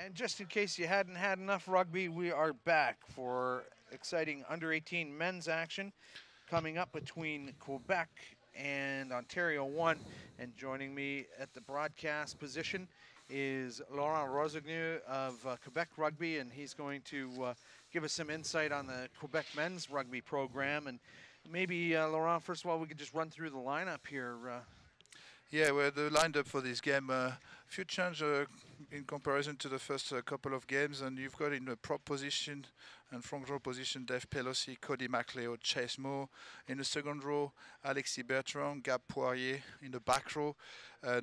And just in case you hadn't had enough rugby, we are back for exciting under 18 men's action coming up between Quebec and Ontario 1. And joining me at the broadcast position is Laurent Rosigneau of Quebec Rugby, and he's going to give us some insight on the Quebec men's rugby program. And maybe, Laurent, first of all, we could just run through the lineup here. Yeah, well, the lineup for this game, few change in comparison to the first couple of games, and you've got in the prop position and front row position Dave Pelosi, Cody McLeod, Chase Moore. In the second row, Alexis Bertrand, Gab Poirier. In the back row,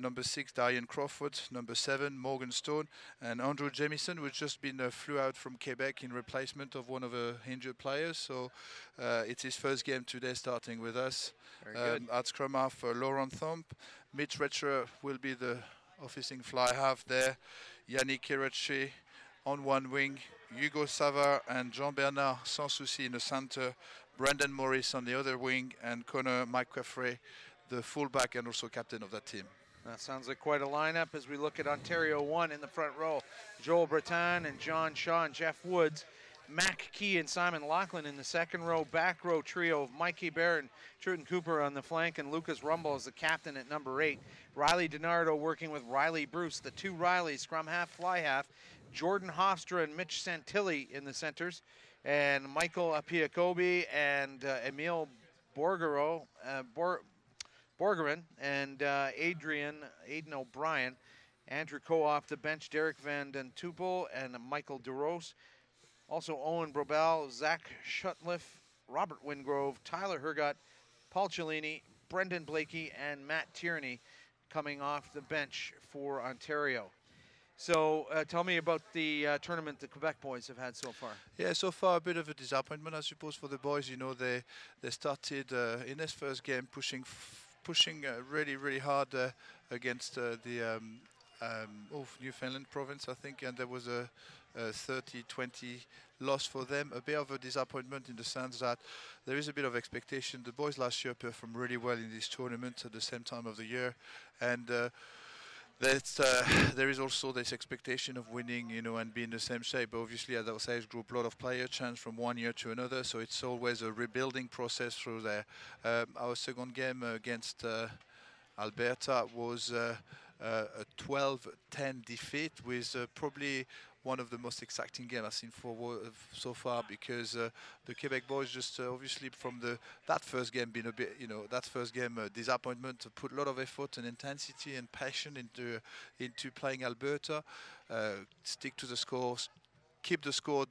number 6, Darian Crawford. Number 7, Morgan Stone. And Andrew Jamieson, who's just been flew out from Quebec in replacement of one of the injured players. So it's his first game today starting with us. Very good. At scrum half, Laurent Thump. Mitch Retcher will be the officing fly half there. Yannick Kirachi on one wing. Hugo Savard and Jean-Bernard Sanssouci in the center. Brandon Morris on the other wing. And Connor McCaffrey, the fullback and also captain of that team. That sounds like quite a lineup as we look at Ontario 1 in the front row. Joel Breton and John Shaw and Jeff Woods. Mac Key and Simon Laughlin in the second row. Back row trio of Mikey Bear and Truton Cooper on the flank, and Lucas Rumble as the captain at number 8. Riley DiNardo working with Riley Bruce. The two Rileys, scrum half, fly half. Jordan Hofstra and Mitch Santilli in the centers. And Michael Apiakobi and Emile Borgerin and Aiden O'Brien. Andrew Coe off the bench, Derek Van Den Tupel and Michael DeRose. Also Owen Brobel, Zach Shutliff, Robert Wingrove, Tyler Hergott, Paul Cellini, Brendan Blakey, and Matt Tierney coming off the bench for Ontario. So tell me about the tournament the Quebec boys have had so far. Yeah, so far a bit of a disappointment, I suppose, for the boys. You know, they started in this first game pushing really hard against the Newfoundland province, I think, and there was a 30-20 loss for them. A bit of a disappointment in the sense that there is a bit of expectation. The boys last year performed really well in this tournament at the same time of the year, and there is also this expectation of winning, you know, and being the same shape. But obviously, at our size group, a lot of player change from one year to another, so it's always a rebuilding process through there. Our second game against Alberta was a 12-10 defeat with probably one of the most exciting games I've seen so far, because the Quebec boys just obviously from that first game being a bit, you know, that first game disappointment, put a lot of effort and intensity and passion into playing Alberta, stick to the scores, keep the score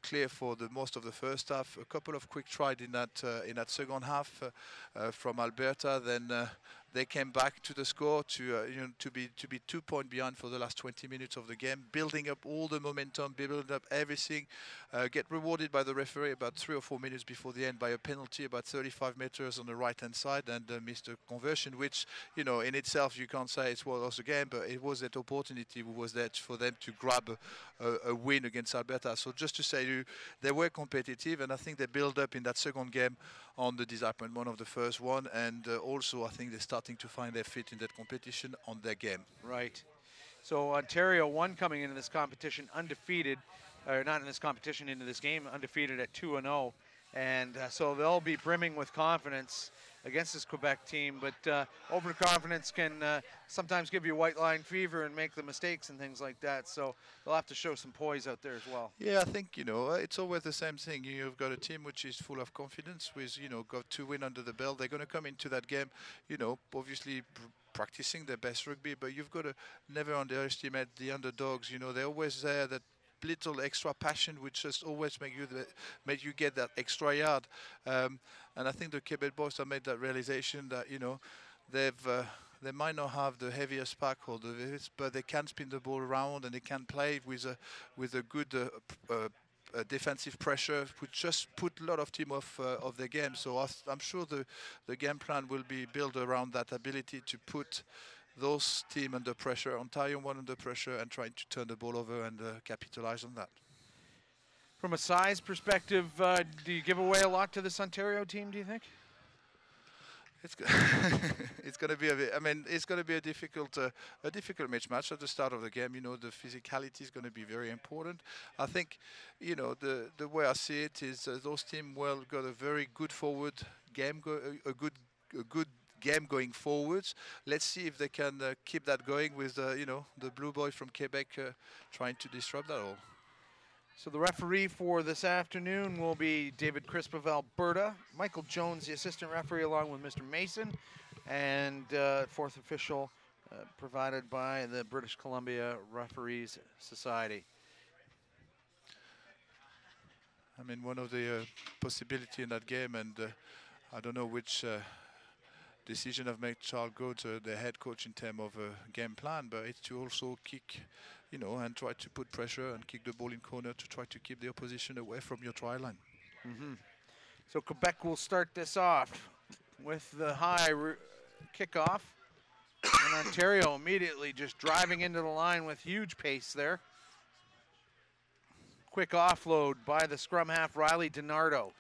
clear for the most of the first half. A couple of quick tries in that second half from Alberta. Then they came back to the score to be 2 points behind for the last 20 minutes of the game, building up all the momentum, building up everything. Get rewarded by the referee about 3 or 4 minutes before the end by a penalty about 35 meters on the right hand side, and missed a conversion, which, you know, in itself you can't say it was a game, but it was that opportunity was there for them to grab a win against Alberta. So just to say, they were competitive, and I think they built up in that second game on the disappointment of the first one, and also I think they're starting to find their feet in that competition on their game. Right. So Ontario 1 coming into this competition undefeated, or not in this competition, into this game undefeated at 2-0, and so they'll be brimming with confidence against this Quebec team, but overconfidence can sometimes give you white line fever and make the mistakes and things like that, so they'll have to show some poise out there as well. Yeah, I think, you know, it's always the same thing. You've got a team which is full of confidence with, you know, got 2 wins under the belt. They're going to come into that game, you know, obviously practicing their best rugby, but you've got to never underestimate the underdogs. You know, they're always there, that little extra passion which just always make you get that extra yard, and I think the Quebec boys have made that realization that, you know, they might not have the heaviest pack or but they can spin the ball around, and they can play with a good defensive pressure, which just put a lot of team off of the game. So I'm sure the game plan will be built around that ability to put those team under pressure, Ontario one under pressure, and trying to turn the ball over and capitalize on that. From a size perspective, do you give away a lot to this Ontario team, do you think? It's go- it's going to be a bit, I mean, it's going to be a difficult match at the start of the game. You know, the physicality is going to be very important. I think, you know, the way I see it is those teams well got a very good forward game, a good game going forwards. Let's see if they can keep that going with you know, the blue boys from Quebec trying to disrupt that all. So the referee for this afternoon will be David Crisp of Alberta, Michael Jones, the assistant referee, along with Mr. Mason, and fourth official provided by the British Columbia Referees Society. I mean, one of the possibility in that game, and I don't know which decision have made Charles Goetz the head coach in terms of game plan, but it's to also kick, you know, and try to put pressure and kick the ball in corner to try to keep the opposition away from your try line. So Quebec will start this off with the high kickoff, and Ontario immediately just driving into the line with huge pace there. Quick offload by the scrum half, Riley DiNardo,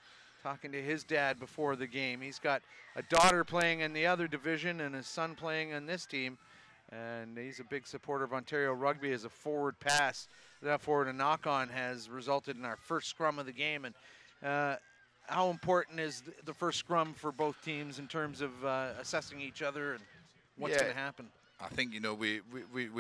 talking to his dad before the game. He's got a daughter playing in the other division and his son playing on this team, and he's a big supporter of Ontario Rugby as a forward pass. That forward and knock-on has resulted in our first scrum of the game. And how important is the first scrum for both teams in terms of assessing each other and what's going to happen? I think, you know, we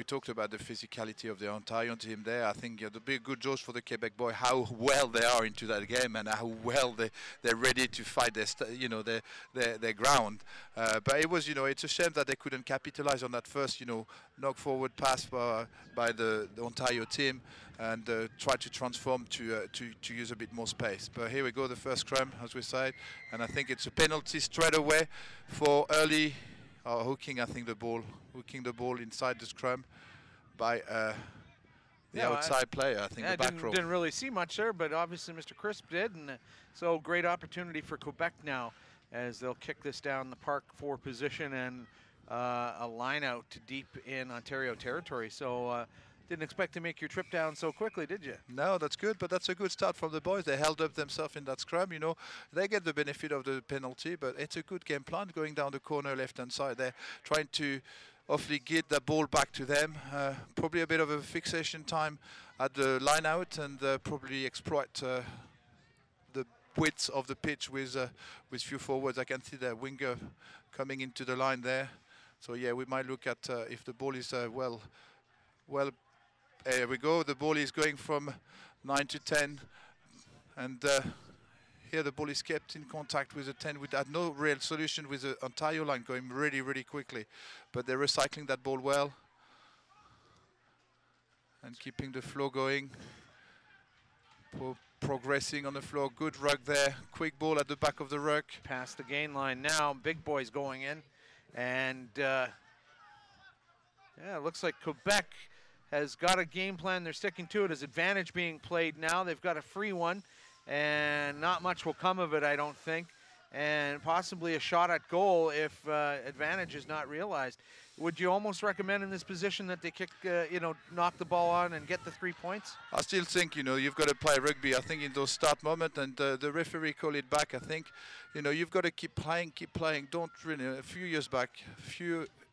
talked about the physicality of the Ontario team there. I think the big good Josh for the Quebec boy, how well they are into that game and how well they're ready to fight their ground. But it was, you know, it's a shame that they couldn't capitalize on that first, you know, knock forward pass by the Ontario team and try to transform to use a bit more space. But here we go, the first scrum, as we said, and I think it's a penalty straight away for early. Hooking the ball inside the scrum by the outside player. I think the back row. Didn't really see much there, but obviously Mr. Crisp did, and so great opportunity for Quebec now as they'll kick this down the park for position and a line out to deep in Ontario territory. So didn't expect to make your trip down so quickly, did you? No, that's good, but that's a good start from the boys. They held up themselves in that scrum, you know. They get the benefit of the penalty, but it's a good game plan going down the corner left-hand side. They're trying to hopefully get the ball back to them. Probably a bit of a fixation time at the line out and probably exploit the width of the pitch with few forwards. I can see the winger coming into the line there. So yeah, we might look at if the ball is well. Here we go. The ball is going from 9 to 10, and here the ball is kept in contact with the 10. We had no real solution with the Ontario line going really, really quickly, but they're recycling that ball well and keeping the flow going. Progressing on the floor. Good ruck there. Quick ball at the back of the ruck. Past the gain line now. Big boys going in, and yeah, it looks like Quebec has got a game plan. They're sticking to it. As advantage being played now. They've got a free one, and not much will come of it, I don't think, and possibly a shot at goal if advantage is not realized. Would you almost recommend in this position that they kick, knock the ball on and get the 3 points? I still think, you've got to play rugby. I think in those start moments, and the referee call it back. I think, you've got to keep playing. Don't really. A few years back,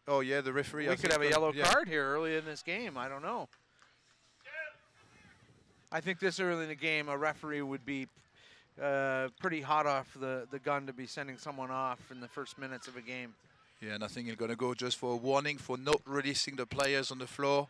oh yeah, the referee. We could have a yellow card here early in this game. I don't know. I think this early in the game, a referee would be pretty hot off the gun to be sending someone off in the first minutes of a game. Yeah, and I think he's going to go just for a warning for not releasing the players on the floor.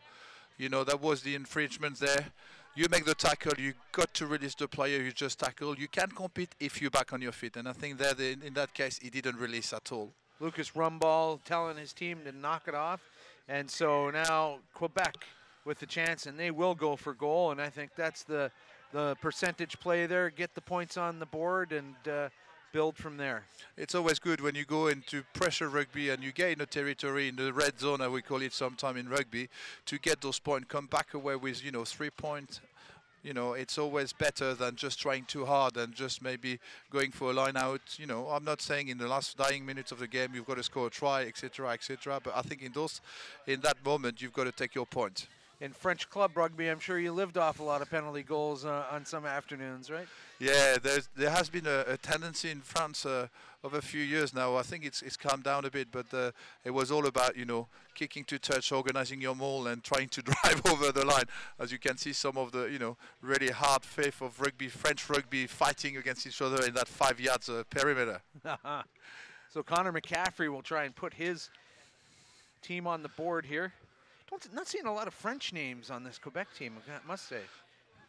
That was the infringement there. You make the tackle, you got to release the player you just tackled. You can't compete if you're back on your feet. And I think that in that case, he didn't release at all. Lucas Rumball telling his team to knock it off. And so now Quebec with the chance, and they will go for goal. And I think that's the percentage play there. Get the points on the board and build from there. It's always good when you go into pressure rugby and you get in a territory in the red zone, as we call it sometime in rugby, to get those points, come back away with 3 points. It's always better than just trying too hard and just maybe going for a line out. I'm not saying in the last dying minutes of the game you've got to score a try, etc., etc. But I think in that moment you've got to take your point. in French club rugby, I'm sure you lived off a lot of penalty goals on some afternoons, right? Yeah, there has been a tendency in France over a few years now. I think it's calmed down a bit, but it was all about, you know, kicking to touch, organizing your maul, and trying to drive over the line. As you can see, some of the, you know, really hard faith of rugby, French rugby, fighting against each other in that 5 yards perimeter. So Connor McCaffrey will try and put his team on the board here. Not seeing a lot of French names on this Quebec team, I must say.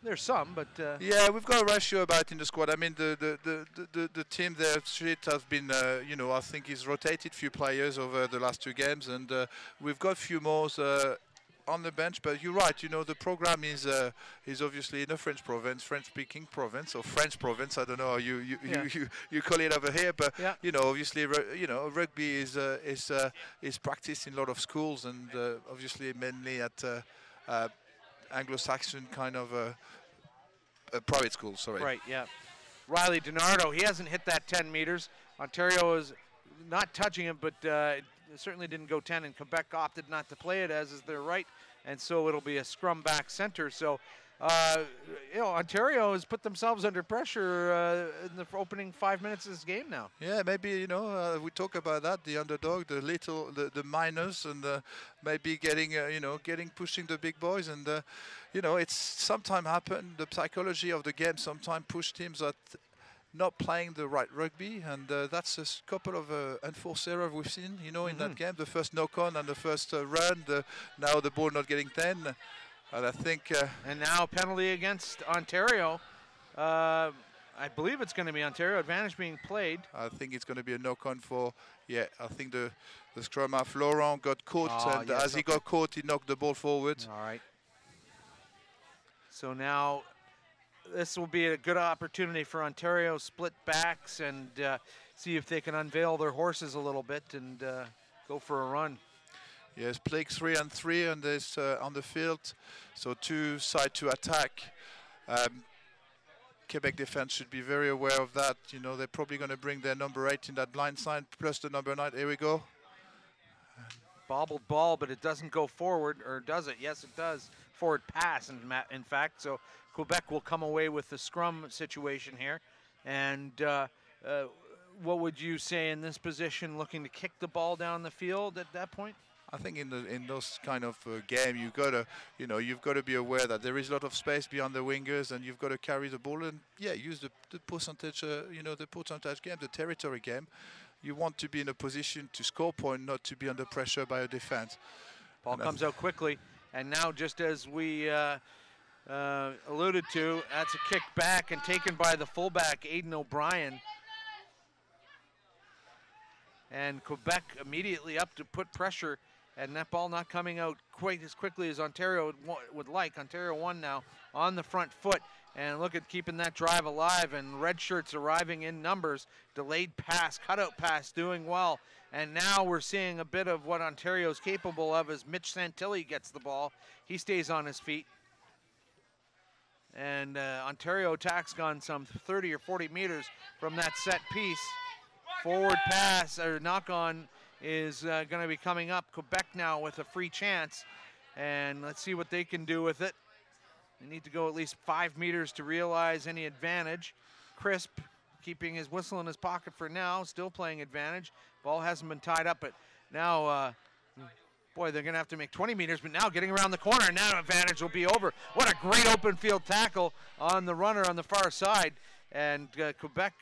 There's some, but yeah, we've got a ratio about in the squad. I mean, the team there has been, you know, I think he's rotated few players over the last 2 games, and we've got a few more on the bench. But you're right, you know, the program is obviously in a French province, French-speaking province, or French province. I don't know how you call it over here, but yeah. you know, obviously, you know, rugby is practiced in a lot of schools, and obviously mainly at Anglo-Saxon kind of private schools. Sorry. Right. Yeah. Riley DiNardo, he hasn't hit that 10 meters. Ontario is not touching him, but it certainly didn't go 10, and Quebec opted not to play it, as is their right, and so it'll be a scrum back center. So, you know, Ontario has put themselves under pressure in the opening 5 minutes of this game now. Yeah, maybe, you know, we talk about that, the underdog, the minors, and maybe getting, you know, pushing the big boys, and you know, it's sometimes happen. The psychology of the game sometimes push teams at not playing the right rugby, and that's a couple of enforced errors we've seen, you know, in that game. The first knock-on and the first run, now the ball not getting 10, and I think... and now penalty against Ontario. I believe it's going to be Ontario advantage being played. I think it's going to be a knock-on for, yeah, I think the scrum half, Laurent, got caught, and yes, as he got caught, he knocked the ball forward. All right. So now this will be a good opportunity for Ontario split backs and see if they can unveil their horses a little bit and go for a run. Yes, playing 3 and 3 on this on the field, so 2 side to attack. Quebec defense should be very aware of that. You know, they're probably going to bring their number 8 in that blind side plus the number 9. Here we go. Bobbled ball, but it doesn't go forward, or does it? Yes, it does. Forward pass, in fact. So Quebec will come away with the scrum situation here. And what would you say in this position, looking to kick the ball down the field at that point? I think in those kind of game, you've got to be aware that there is a lot of space beyond the wingers, and you've got to carry the ball and use the percentage, the percentage game, the territory game. You want to be in a position to score point, not to be under pressure by a defense. Ball comes out quickly, and now just as we alluded to, that's a kick back and taken by the fullback, Aidan O'Brien. And Quebec immediately up to put pressure, and that ball not coming out quite as quickly as Ontario would like. Ontario won now on the front foot, and look at keeping that drive alive, and red shirts arriving in numbers. Delayed pass, cutout pass, doing well. And now we're seeing a bit of what Ontario's capable of as Mitch Santilli gets the ball. He stays on his feet. And Ontario attacks gone some 30 or 40 meters from that set piece. Forward pass, or knock-on, is going to be coming up. Quebec now with a free chance. And let's see what they can do with it. They need to go at least 5 meters to realize any advantage. Crisp keeping his whistle in his pocket for now, still playing advantage. Ball hasn't been tied up, but now, boy, they're going to have to make 20 meters, but now getting around the corner, and now advantage will be over. What a great open field tackle on the runner on the far side, and Quebec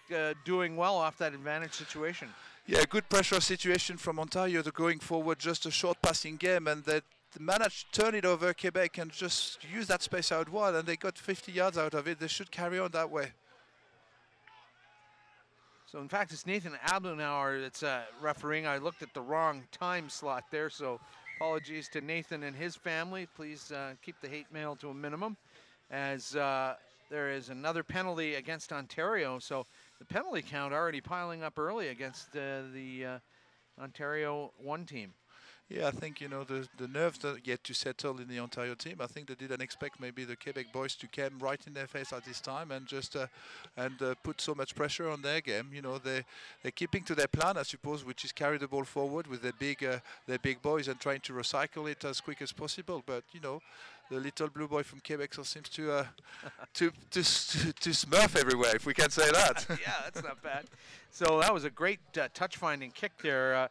doing well off that advantage situation. Yeah, good pressure situation from Ontario. They're going forward, just a short passing game, and they managed to turn it over Quebec and just use that space out wide, and they got 50 yards out of it. They should carry on that way. So in fact, it's Nathan Ablenauer that's refereeing. I looked at the wrong time slot there, so apologies to Nathan and his family. Please keep the hate mail to a minimum, as there is another penalty against Ontario. So the penalty count already piling up early against the Ontario 1 team. Yeah, I think, the nerves don't yet to settle in the Ontario team. I think they didn't expect maybe the Quebec boys to come right in their face at this time and just put so much pressure on their game. They're keeping to their plan, I suppose, which is carry the ball forward with their big boys and trying to recycle it as quick as possible. But the little blue boy from Quebec seems to smurf everywhere, if we can say that. Yeah, that's not bad. So that was a great touch-finding kick there.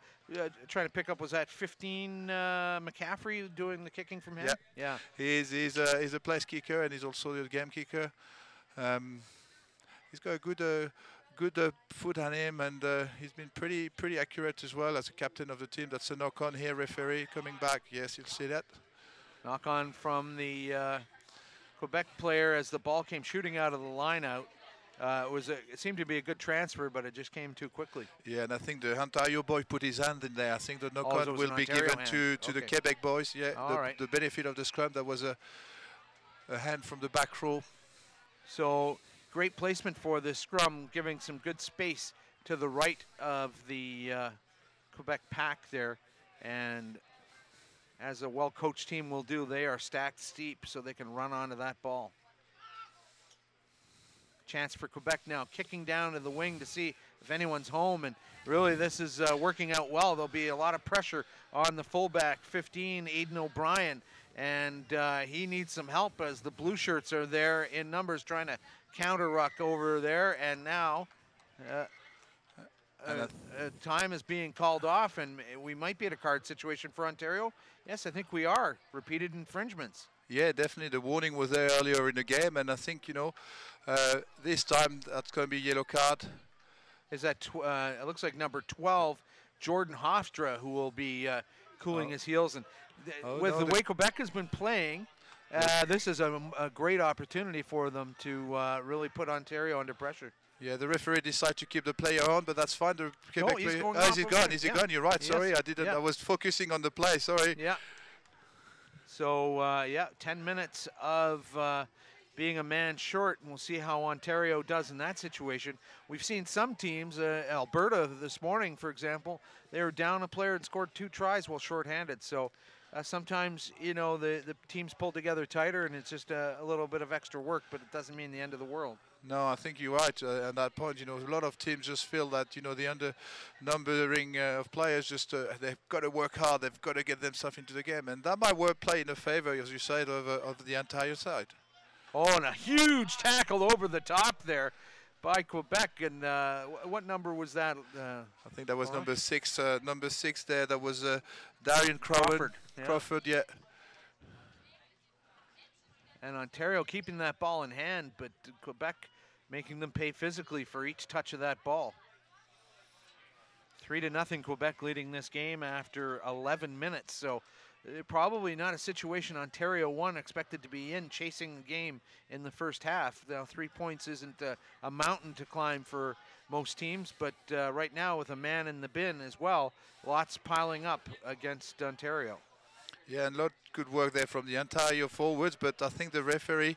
Trying to pick up, was that 15 McCaffrey doing the kicking from him? Yeah. Yeah. He's a place kicker, and he's also the game kicker. He's got a good foot on him, and he's been pretty accurate as well as a captain of the team. That's a knock on here, referee coming back. Yes, you'll see that. Knock on from the Quebec player as the ball came shooting out of the line out. It seemed to be a good transfer, but it just came too quickly. Yeah, and I think the Ontario boy put his hand in there. I think the knock-on will be given to the Quebec boys. Yeah, the benefit of the scrum. That was a hand from the back row. So great placement for the scrum, giving some good space to the right of the Quebec pack there. And as a well-coached team will do, they are stacked steep so they can run onto that ball. Chance for Quebec now, kicking down to the wing to see if anyone's home, and really this is working out well. There'll be a lot of pressure on the fullback, 15, Aiden O'Brien, and he needs some help as the blue shirts are there in numbers trying to counter ruck over there, and now time is being called off, and we might be at a card situation for Ontario. Yes, I think we are. Repeated infringements. Yeah, definitely. The warning was there earlier in the game, and I think, you know, this time that's going to be yellow card. Is that it looks like number 12, Jordan Hofstra, who will be cooling his heels. And with the way Quebec has been playing, this is a great opportunity for them to really put Ontario under pressure. Yeah, the referee decided to keep the player on, but that's fine. The Quebec he's player, going is he gone? Is he gone? You're right. Yes. Sorry, I didn't. Yeah. I was focusing on the play. Sorry. Yeah. So, 10 minutes of being a man short, and we'll see how Ontario does in that situation. We've seen some teams, Alberta this morning, for example, they were down a player and scored 2 tries while shorthanded. So sometimes, you know, the teams pull together tighter, and it's just a little bit of extra work, but it doesn't mean the end of the world. No, I think you're right at that point. You know, a lot of teams just feel that, you know, the under-numbering of players just they've got to work hard. They've got to get themselves into the game, and that might play in the favor, as you said, of the entire side. Oh, and a huge tackle over the top there by Quebec. And what number was that? I think that was number 6. Number 6 there. That was Darian Crawford. Yeah. Crawford, yeah. And Ontario keeping that ball in hand, but Quebec making them pay physically for each touch of that ball. 3-0 Quebec leading this game after 11 minutes. So probably not a situation Ontario 1 expected to be in, chasing the game in the first half. Now 3 points isn't a mountain to climb for most teams, but right now with a man in the bin as well, lots piling up against Ontario. Yeah, and a lot good work there from the Ontario forwards, but I think the referee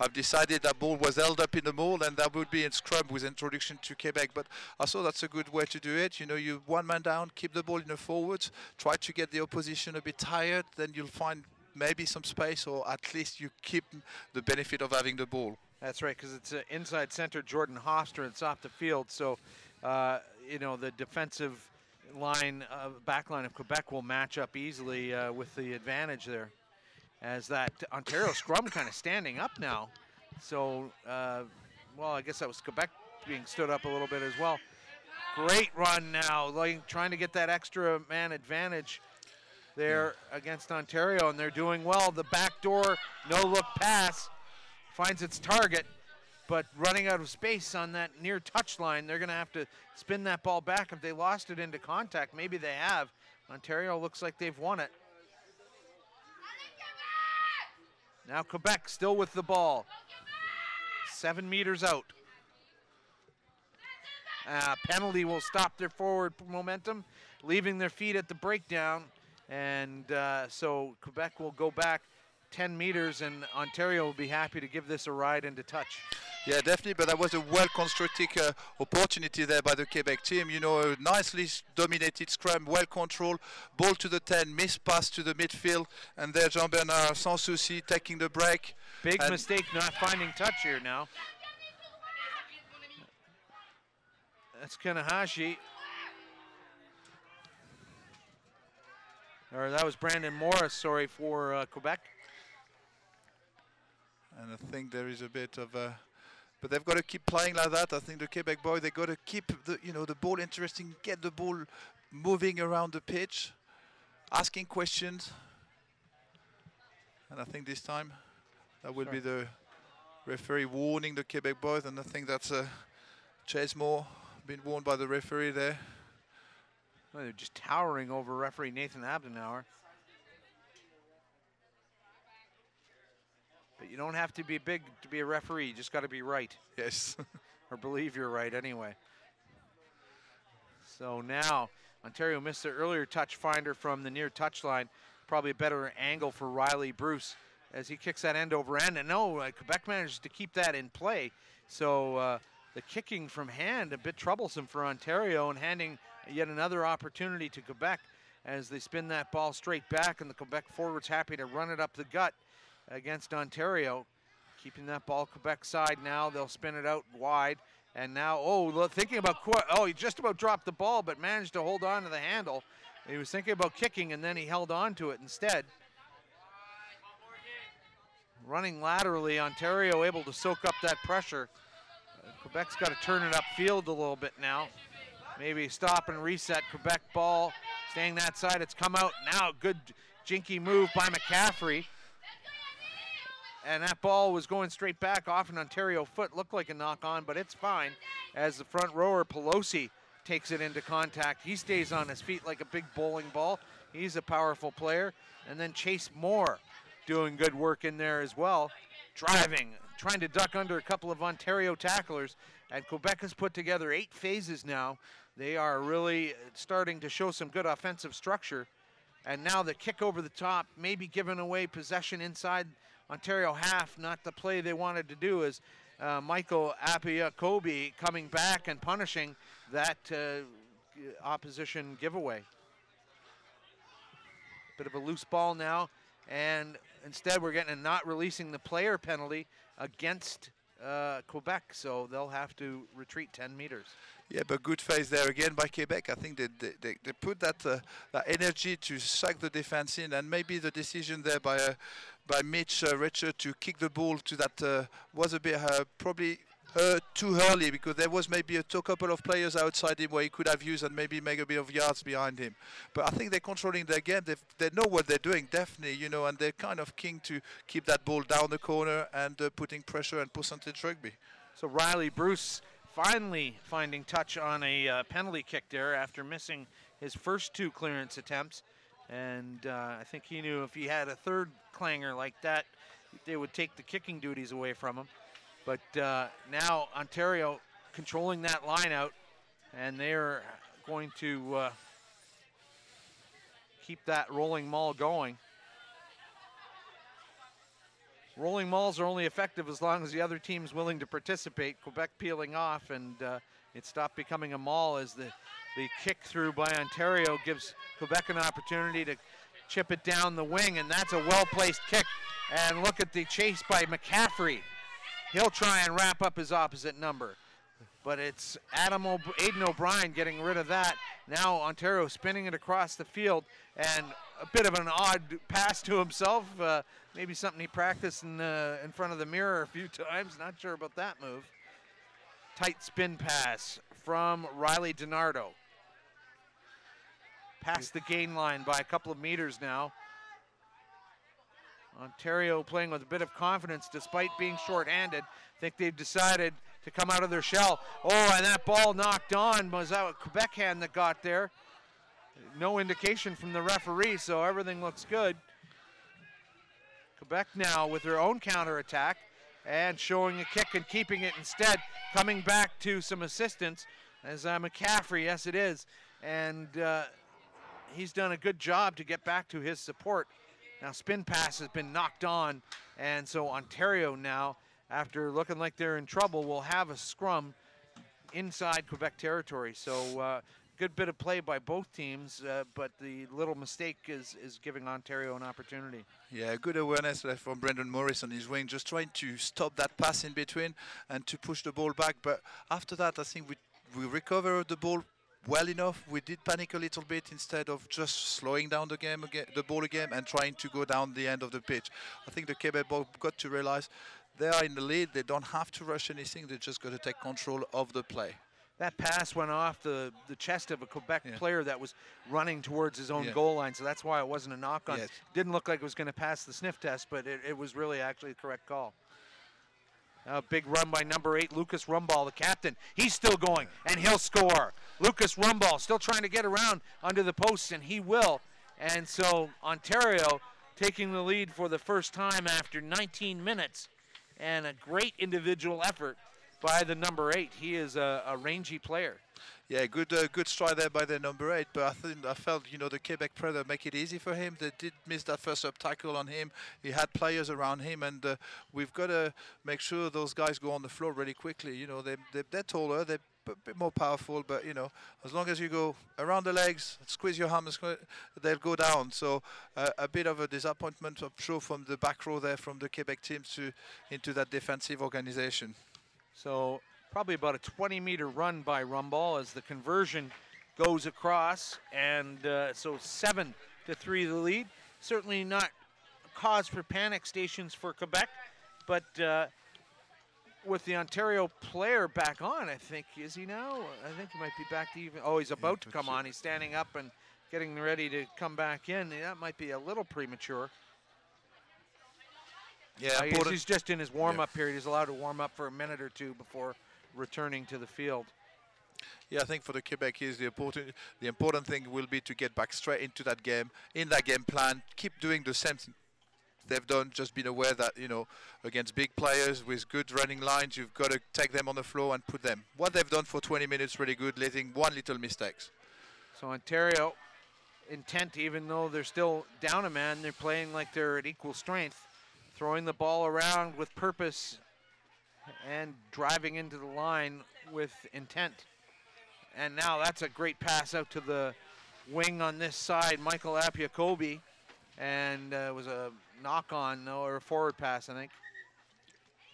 have decided that ball was held up in the mold, and that would be in scrum with introduction to Quebec. But I thought that's a good way to do it. You know, you one man down, keep the ball in the forwards, try to get the opposition a bit tired, then you'll find maybe some space, or at least you keep the benefit of having the ball. That's right, because it's inside center Jordan Hofstra. It's off the field, so you know, the defensive line, back line of Quebec will match up easily with the advantage there, as that Ontario scrum kind of standing up now. So, well, I guess that was Quebec being stood up a little bit as well. Great run now, like trying to get that extra man advantage there against Ontario, and they're doing well. The backdoor no-look pass finds its target, but running out of space on that near touchline, they're going to have to spin that ball back. If they lost it into contact, maybe they have. Ontario looks like they've won it. Now Quebec still with the ball. 7 meters out. Penalty will stop their forward momentum, leaving their feet at the breakdown. And so Quebec will go back 10 meters, and Ontario will be happy to give this a ride into touch. Yeah, definitely, but that was a well-constructed opportunity there by the Quebec team. You know, a nicely dominated scrum, well-controlled, ball to the 10, missed pass to the midfield, and there Jean-Bernard, sans souci, taking the break. Big mistake not finding touch here now. That's Kanahashi. Or that was Brandon Morris, sorry, for Quebec. I think there is a bit of a, but they've got to keep playing like that. I think the Quebec boys, they got to keep the, the ball interesting, get the ball moving around the pitch, asking questions. And I think this time that will be the referee warning the Quebec boys, and I think that's Chase Moore been warned by the referee there. Well, they're just towering over referee Nathan Abdenauer. But you don't have to be big to be a referee. You just got to be right. Yes. Or believe you're right anyway. So now, Ontario missed their earlier touch finder from the near touchline. Probably a better angle for Riley Bruce as he kicks that end over end. And no, Quebec managed to keep that in play. So the kicking from hand, a bit troublesome for Ontario, and handing yet another opportunity to Quebec as they spin that ball straight back, and the Quebec forwards happy to run it up the gut against Ontario. Keeping that ball Quebec side now. They'll spin it out wide. And now, thinking about, he just about dropped the ball, but managed to hold on to the handle. He was thinking about kicking, and then he held on to it instead. Running laterally, Ontario able to soak up that pressure. Quebec's got to turn it upfield a little bit now. Maybe stop and reset. Quebec ball staying that side. It's come out now. Good jinky move by McCaffrey. And that ball was going straight back off an Ontario foot. Looked like a knock on, but it's fine as the front rower, Pelosi, takes it into contact. He stays on his feet like a big bowling ball. He's a powerful player. And then Chase Moore doing good work in there as well. Driving, trying to duck under a couple of Ontario tacklers. And Quebec has put together 8 phases now. They are really starting to show some good offensive structure. And now the kick over the top, maybe giving away possession inside Ontario half, not the play they wanted to do, is Michael Apiakobi coming back and punishing that opposition giveaway. Bit of a loose ball now, and instead we're getting a not releasing the player penalty against Quebec, so they'll have to retreat 10 meters. Yeah, but good phase there again by Quebec. I think they put that energy to suck the defense in, and maybe the decision there by Mitch Richard to kick the ball to that was a bit probably too early, because there was maybe a couple of players outside him where he could have used and maybe make a bit of yards behind him. But I think they're controlling their game. They know what they're doing, definitely, and they're kind of keen to keep that ball down the corner and putting pressure and percentage rugby. So Riley Bruce finally finding touch on a penalty kick there after missing his first 2 clearance attempts. And I think he knew if he had a third clanger like that, they would take the kicking duties away from him. But now Ontario controlling that line out, and they're going to keep that rolling maul going. Rolling mauls are only effective as long as the other team's willing to participate. Quebec peeling off, and it stopped becoming a maul as the kick through by Ontario gives Quebec an opportunity to chip it down the wing, and that's a well-placed kick. And look at the chase by McCaffrey. He'll try and wrap up his opposite number, but it's Aiden O'Brien getting rid of that. Now Ontario spinning it across the field, and a bit of an odd pass to himself. Maybe something he practiced in front of the mirror a few times. Not sure about that move. Tight spin pass from Riley DiNardo. Past the gain line by a couple of meters now. Ontario playing with a bit of confidence despite being shorthanded. I think they've decided to come out of their shell. Oh, and that ball knocked on. Was that a Quebec hand that got there? No indication from the referee, so everything looks good. Quebec now with their own counterattack and showing a kick and keeping it instead. Coming back to some assistance as McCaffrey, yes it is. And he's done a good job to get back to his support. Now spin pass has been knocked on, and so Ontario now, after looking like they're in trouble, will have a scrum inside Quebec territory. So good bit of play by both teams, but the little mistake is giving Ontario an opportunity. Yeah, good awareness from Brendan Morris on his wing, just trying to stop that pass in between and to push the ball back. But after that, I think we recovered the ball well enough. We did panic a little bit instead of just slowing down the game again, the ball again, and trying to go down the end of the pitch. I think the Quebec boys got to realize they are in the lead. They don't have to rush anything. They're just going to take control of the play. That pass went off the chest of a Quebec Yeah. player that was running towards his own Yeah. goal line, so that's why it wasn't a knock-on. Yes. Didn't look like it was going to pass the sniff test, but it was really actually the correct call. A big run by number 8, Lucas Rumball, the captain. He's still going, and he'll score. Lucas Rumball still trying to get around under the posts, and he will. And so Ontario taking the lead for the first time after 19 minutes, and a great individual effort by the number 8. He is a rangy player. Yeah, good stride there by the number 8, but I felt, you know, the Quebec Predator make it easy for him. They did miss that first up tackle on him. He had players around him, and we've got to make sure those guys go on the floor really quickly. You know, they're taller, they're a bit more powerful, but, you know, as long as you go around the legs, squeeze your arms, they'll go down. So a bit of a disappointment, I'm sure, from the back row there, from the Quebec teams into that defensive organization. So probably about a 20-meter run by Rumball as the conversion goes across, and so 7-3 the lead. Certainly not cause for panic stations for Quebec, but with the Ontario player back on, I think, is he now? I think he might be back to even. Oh, he's about to come on. He's standing up and getting ready to come back in. That might be a little premature. Yeah, he's just in his warm-up period. He's allowed to warm up for a minute or two before returning to the field. Yeah, I think for the Quebecers, the important thing will be to get back straight into that game, in that game plan, keep doing the same thing they've done, just been aware that, you know, against big players with good running lines, you've got to take them on the floor and put them. What they've done for 20 minutes, really good, letting one little mistakes. So Ontario, intent, even though they're still down a man, they're playing like they're at equal strength, throwing the ball around with purpose and driving into the line with intent. And now that's a great pass out to the wing on this side, Michael Apiakobi, and it was a knock-on, or a forward pass, I think.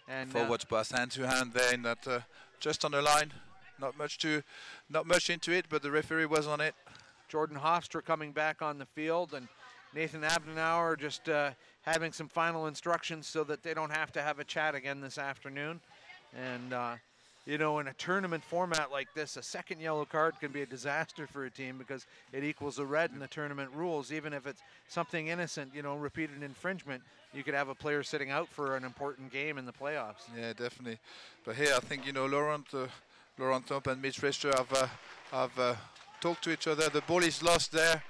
And forward pass, hand to hand there, in that just on the line. Not much into it, but the referee was on it. Jordan Hofstra coming back on the field, and Nathan Abdenauer just having some final instructions so that they don't have to have a chat again this afternoon. And, you know, in a tournament format like this, a second yellow card can be a disaster for a team because it equals a red in the tournament rules. Even if it's something innocent, you know, repeated infringement, you could have a player sitting out for an important game in the playoffs. Yeah, definitely. But here, I think, you know, Laurent Thomp and Mitch Richter have talked to each other. The ball is lost there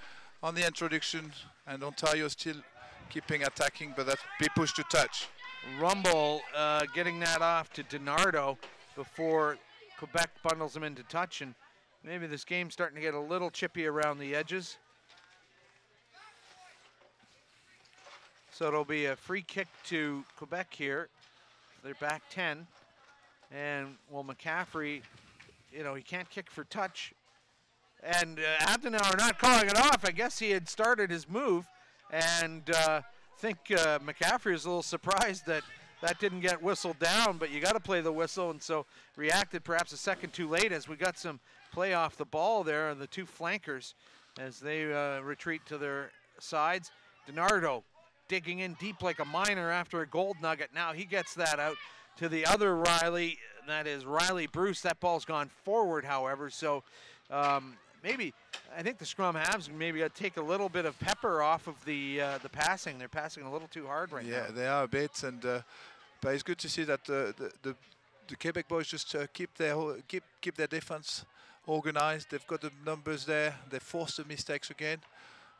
on the introduction, and Ontario still keeping attacking, but that's be pushed to touch. Rumble getting that off to DiNardo before Quebec bundles him into touch, and maybe this game's starting to get a little chippy around the edges. So it'll be a free kick to Quebec here. They're back 10. And, well, McCaffrey, you know, he can't kick for touch. And Abdenauer not calling it off. I guess he had started his move. And I think McCaffrey is a little surprised that that didn't get whistled down, but you got to play the whistle, and so reacted perhaps a second too late as we got some play off the ball there on the two flankers as they retreat to their sides. DiNardo digging in deep like a miner after a gold nugget. Now he gets that out to the other Riley, that is Riley Bruce. That ball's gone forward, however, so maybe I think the scrum halves maybe got to take a little bit of pepper off of the passing. They're passing a little too hard right now. Yeah, they are a bit, and but it's good to see that the Quebec boys just keep their defense organized. They've got the numbers there. They force the mistakes again.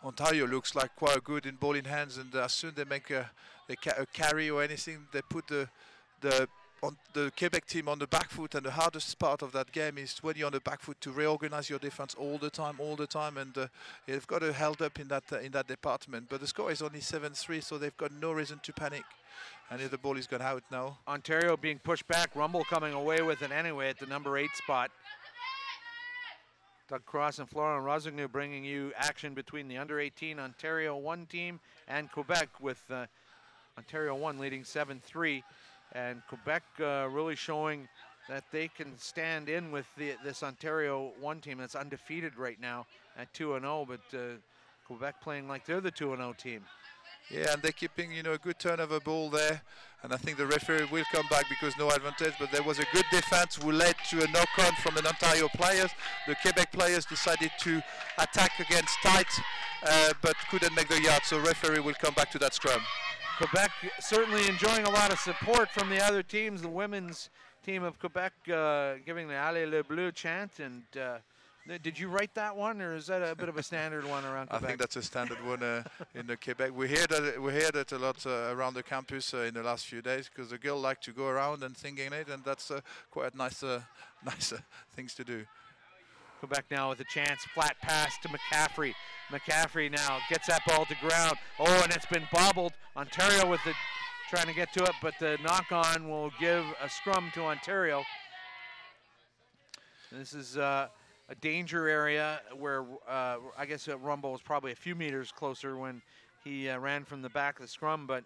Ontario looks like quite good in ball in hands, and as soon as they make a carry or anything, they put the Quebec team on the back foot, and the hardest part of that game is when you're on the back foot to reorganize your defense all the time, and they've got to held up in that department. But the score is only 7-3, so they've got no reason to panic. And if the ball is gone out now. Ontario being pushed back, Rumble coming away with it anyway at the number 8 spot. Doug Cross and Florent Rosigny bringing you action between the under-18 Ontario 1 team and Quebec, with Ontario 1 leading 7-3. And Quebec really showing that they can stand in with this Ontario 1 team that's undefeated right now at 2-0, but Quebec playing like they're the 2-0 team. Yeah, and they're keeping, a good turnover ball there. And I think the referee will come back because no advantage, but there was a good defense who led to a knock-on from an Ontario players. The Quebec players decided to attack against tight, but couldn't make the yard, so referee will come back to that scrum. Quebec certainly enjoying a lot of support from the other teams. The women's team of Quebec giving the Allez le Bleu chant. And did you write that one, or is that a bit of a standard one around Quebec? I think that's a standard one in the Quebec. We hear that a lot around the campus in the last few days, because the girls like to go around and singing it, and that's quite nice things to do. Quebec now with a chance, flat pass to McCaffrey. McCaffrey now gets that ball to ground. Oh, and it's been bobbled. Ontario with it, trying to get to it, but the knock-on will give a scrum to Ontario. This is a danger area where I guess Rumble was probably a few meters closer when he ran from the back of the scrum, but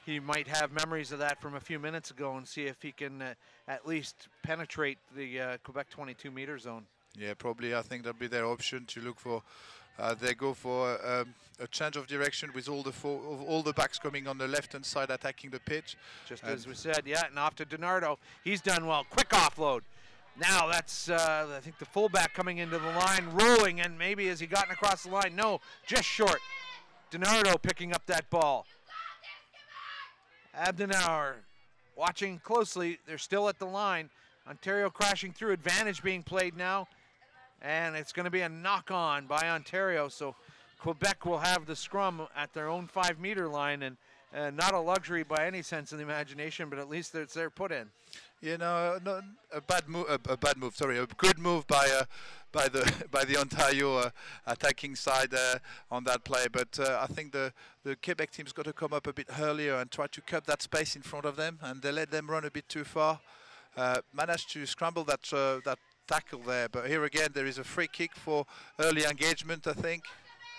he might have memories of that from a few minutes ago and see if he can at least penetrate the Quebec 22-meter zone. Yeah, probably. I think that'll be their option to look for. They go for a change of direction with all the backs coming on the left-hand side attacking the pitch. Just as we said, yeah, and off to DiNardo. He's done well. Quick offload. Now that's, I think, the fullback coming into the line, rolling, and maybe has he gotten across the line? No, just short. DiNardo picking up that ball. Abdenauer watching closely. They're still at the line. Ontario crashing through. Advantage being played now. And it's going to be a knock-on by Ontario. So Quebec will have the scrum at their own 5-meter line, and not a luxury by any sense of the imagination, but at least it's their put in. You know, a bad move. Sorry, a good move by the Ontario attacking side on that play. But I think the Quebec team's got to come up a bit earlier and try to cut that space in front of them, and they let them run a bit too far. Managed to scramble that tackle there, but here again there is a free kick for early engagement, I think.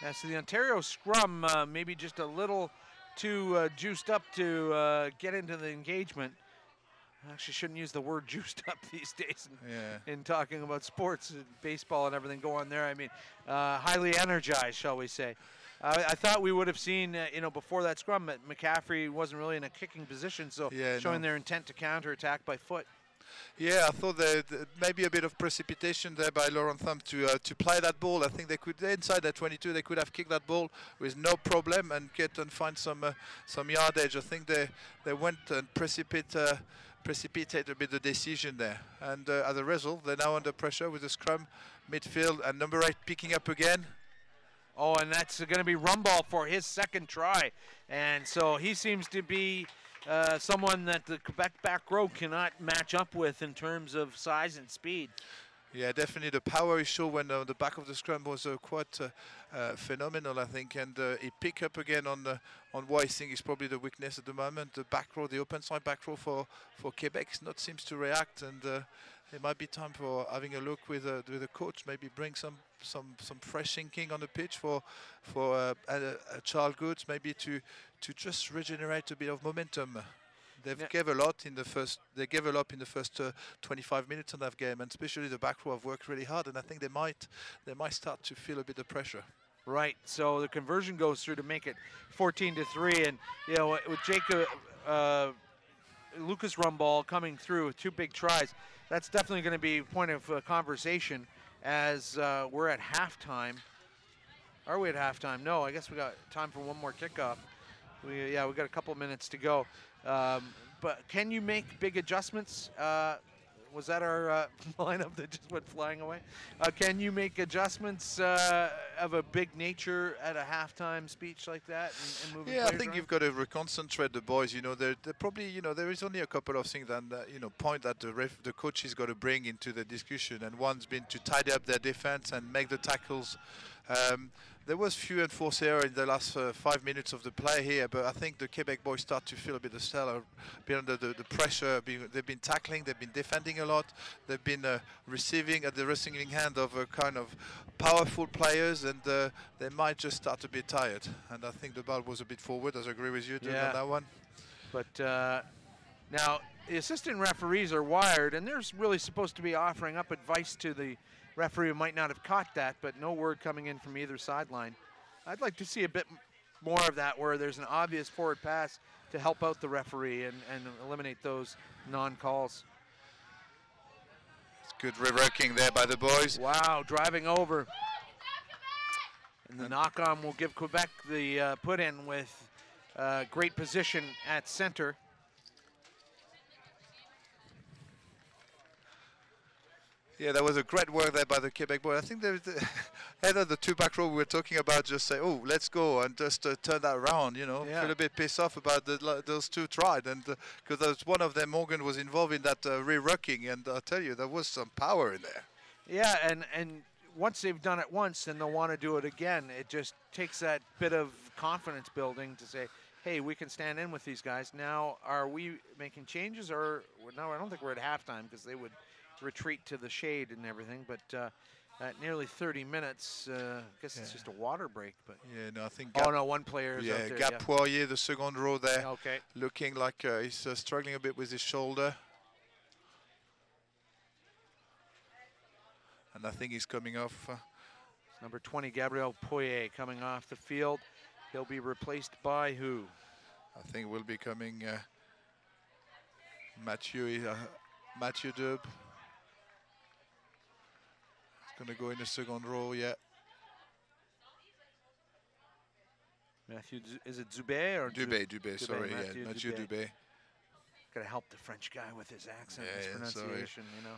Yeah, so the Ontario scrum maybe just a little too juiced up to get into the engagement. I actually shouldn't use the word juiced up these days in talking about sports, baseball and everything going there. I mean, highly energized, shall we say. I thought we would have seen, before that scrum, that McCaffrey wasn't really in a kicking position, so showing their intent to counterattack by foot. Yeah, I thought that maybe a bit of precipitation there by Laurent Thumb to play that ball. I think they could, inside that 22, they could have kicked that ball with no problem and get and find some yardage. I think they went and precipitated a bit the decision there. And as a result, they're now under pressure with the scrum, midfield, and number 8 picking up again. Oh, and that's going to be Rumball for his second try. And so he seems to be someone that the Quebec back row cannot match up with in terms of size and speed. Yeah, definitely the power he showed when the back of the scrum was quite phenomenal, I think. And he picked up again on what I think is probably the weakness at the moment. The back row, the open side back row for Quebec seems to react, and it might be time for having a look with the coach. Maybe bring some fresh thinking on the pitch for Charles Goods, maybe to just regenerate a bit of momentum. They've gave a lot in the first. They gave a lot in the first 25 minutes of that game, and especially the back row have worked really hard. And I think they might start to feel a bit of pressure. Right. So the conversion goes through to make it 14-3, and with Jacob Lucas Rumball coming through with 2 big tries, that's definitely going to be a point of conversation as we're at halftime. Are we at halftime? No, I guess we got time for one more kickoff. We got a couple minutes to go. But can you make big adjustments? Was that our lineup that just went flying away? Can you make adjustments of a big nature at a halftime speech like that and move? Yeah, I think you've got to reconcentrate the boys. They're probably, there is only a couple of things that point that the coach has got to bring into the discussion, and one's been to tidy up their defense and make the tackles. There was few enforced error in the last 5 minutes of the play here, but I think the Quebec boys start to feel a bit of stellar, be under the pressure. They've been tackling, they've been defending a lot, they've been receiving at the receiving hand of kind of powerful players, and they might just start to be tired. And I think the ball was a bit forward. I agree with you on that one. But now the assistant referees are wired, and they're really supposed to be offering up advice to the referee who might not have caught that, but no word coming in from either sideline. I'd like to see a bit more of that where there's an obvious forward pass to help out the referee and eliminate those non-calls. It's good reworking there by the boys. Wow, driving over. And the knock-on will give Quebec the put-in with great position at center. Yeah, that was a great work there by the Quebec boys. I think there's either the two back row we were talking about just say, oh, let's go, and just turn that around, you know. Yeah. Feel a bit pissed off about those two tried, and because one of them, Morgan, was involved in that re-rucking, and I tell you, there was some power in there. Yeah, and once they've done it once, then they'll want to do it again. It just takes that bit of confidence building to say, hey, we can stand in with these guys. Now, are we making changes? Or no, I don't think we're at halftime because they would retreat to the shade and everything. But at nearly 30 minutes, I guess it's just a water break. But yeah, no, I think. Oh, no, one player is out there. Gab Poirier, the second row there, okay, looking like he's struggling a bit with his shoulder. And I think he's coming off. Number 20, Gabriel Poirier, coming off the field. He'll be replaced by who? I think will be coming Mathieu Dub. He's going to go in the second row, yeah. Mathieu, is it Dubé or Dubé, sorry, Mathieu Dubé. Got to help the French guy with his accent, his pronunciation, you know.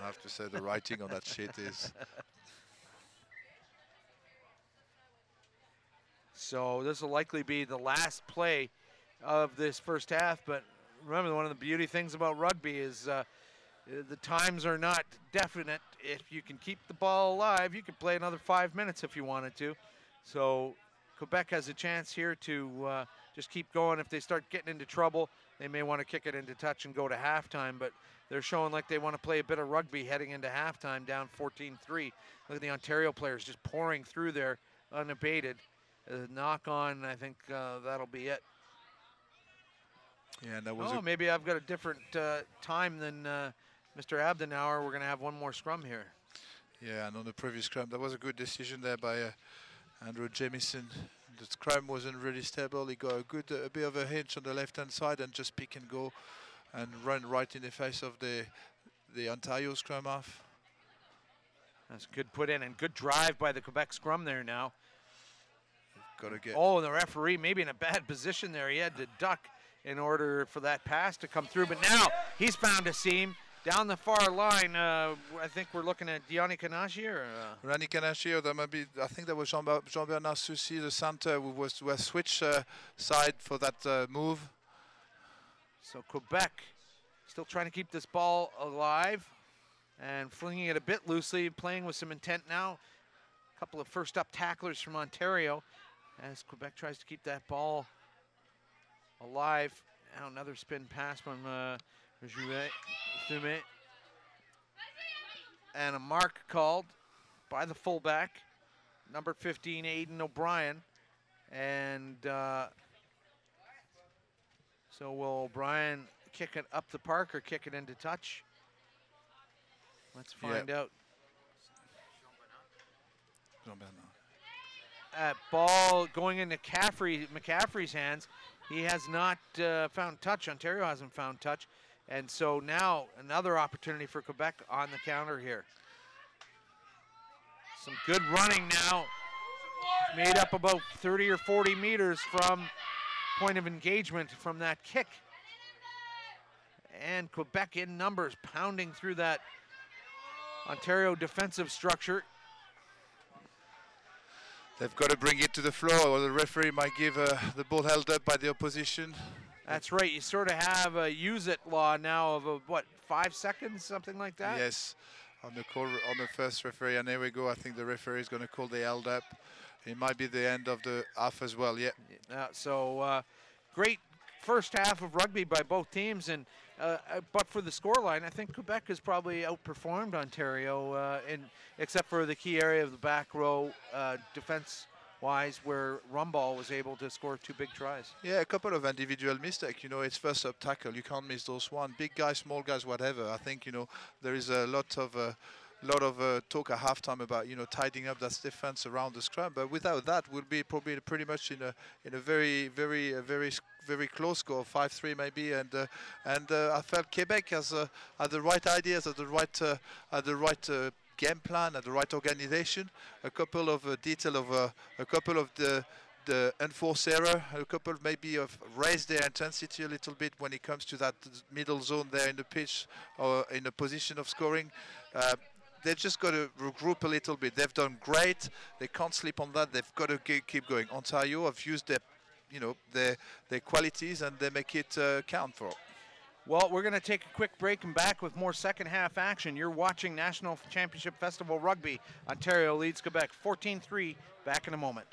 I have to say the writing on that sheet is. So this will likely be the last play of this first half, but remember, one of the beauty things about rugby is the times are not definite. If you can keep the ball alive, you could play another 5 minutes if you wanted to. So Quebec has a chance here to just keep going. If they start getting into trouble, they may want to kick it into touch and go to halftime, but they're showing like they want to play a bit of rugby heading into halftime, down 14-3. Look at the Ontario players just pouring through there unabated. Knock on, I think that'll be it. Yeah, that was. Oh, maybe I've got a different time than Mr. Abdenauer. We're going to have one more scrum here. Yeah, and on the previous scrum, that was a good decision there by Andrew Jamieson. The scrum wasn't really stable. He got a bit of a hinge on the left-hand side and just pick and go and run right in the face of the Ontario scrum half. That's a good put in and good drive by the Quebec scrum there now. Got to get. Oh, and the referee maybe in a bad position there. He had to duck in order for that pass to come through. But now he's found a seam down the far line. I think we're looking at Diony Kanashi or Rani Kanashi, or that might be. I think that was Jean-Bernard Soucy, the center, who was switch side for that move. So Quebec still trying to keep this ball alive and flinging it a bit loosely, playing with some intent now. A couple of first up tacklers from Ontario as Quebec tries to keep that ball alive. Now another spin pass from Thume. And a mark called by the fullback, number 15, Aiden O'Brien. And so will O'Brien kick it up the park or kick it into touch? Let's find out. Ball going into McCaffrey's hands. He has not found touch. Ontario hasn't found touch. And so now another opportunity for Quebec on the counter here. Some good running now. Made up about 30 or 40 meters from point of engagement from that kick. And Quebec in numbers, pounding through that Ontario defensive structure. They've got to bring it to the floor, or the referee might give the ball held up by the opposition. That's right. You sort of have a use it law now of what, 5 seconds, something like that? Yes, on the call, on the first referee, and there we go. I think the referee is going to call the held up. It might be the end of the half as well. Yeah. So great first half of rugby by both teams, and but for the scoreline, I think Quebec has probably outperformed Ontario, except for the key area of the back row defense-wise, where Rumball was able to score 2 big tries. Yeah, a couple of individual mistakes. You know, it's first up tackle. You can't miss those one. Big guys, small guys, whatever. I think, you know, there is a lot of lot of talk at halftime about tidying up that defense around the scrum. But without that, we'll be probably pretty much in a very close score, 5-3 maybe. And I felt Quebec had the right ideas, had the right game plan, had the right organization. A couple of detail of a couple of the enforced error, a couple maybe of raise their intensity a little bit when it comes to that middle zone there in the pitch or in a position of scoring. They've just got to regroup a little bit. They've done great. They can't sleep on that. They've got to keep going. Ontario have used their qualities and they make it count for. Well, we're going to take a quick break and back with more second half action. You're watching National Championship Festival Rugby. Ontario leads Quebec 14-3. Back in a moment.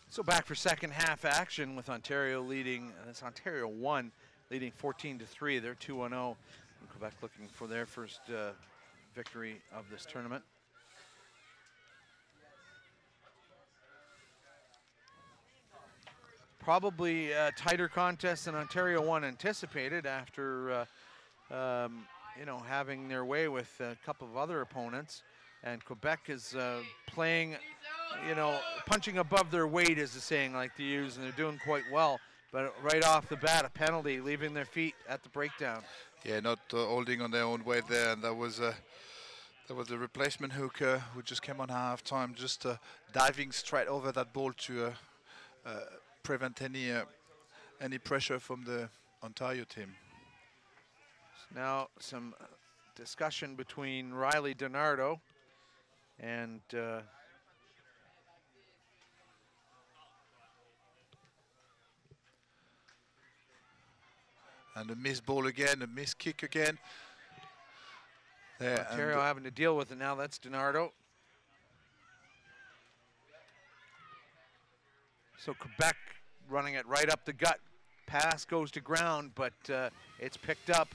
So back for second half action with Ontario leading. That's Ontario 1, leading 14-3. They're 2-0. Quebec looking for their first victory of this tournament. Probably a tighter contest than Ontario 1 anticipated after having their way with a couple of other opponents. And Quebec is playing, punching above their weight, is the saying I like to use, and they're doing quite well. But right off the bat, a penalty, leaving their feet at the breakdown. Yeah, not holding on their own weight there, and that There was a replacement hooker who just came on half time, just diving straight over that ball to prevent any pressure from the Ontario team. Now some discussion between Riley DiNardo and and a missed ball again, a missed kick again. There, Ontario having to deal with it now. That's DiNardo. So Quebec running it right up the gut. Pass goes to ground, but it's picked up.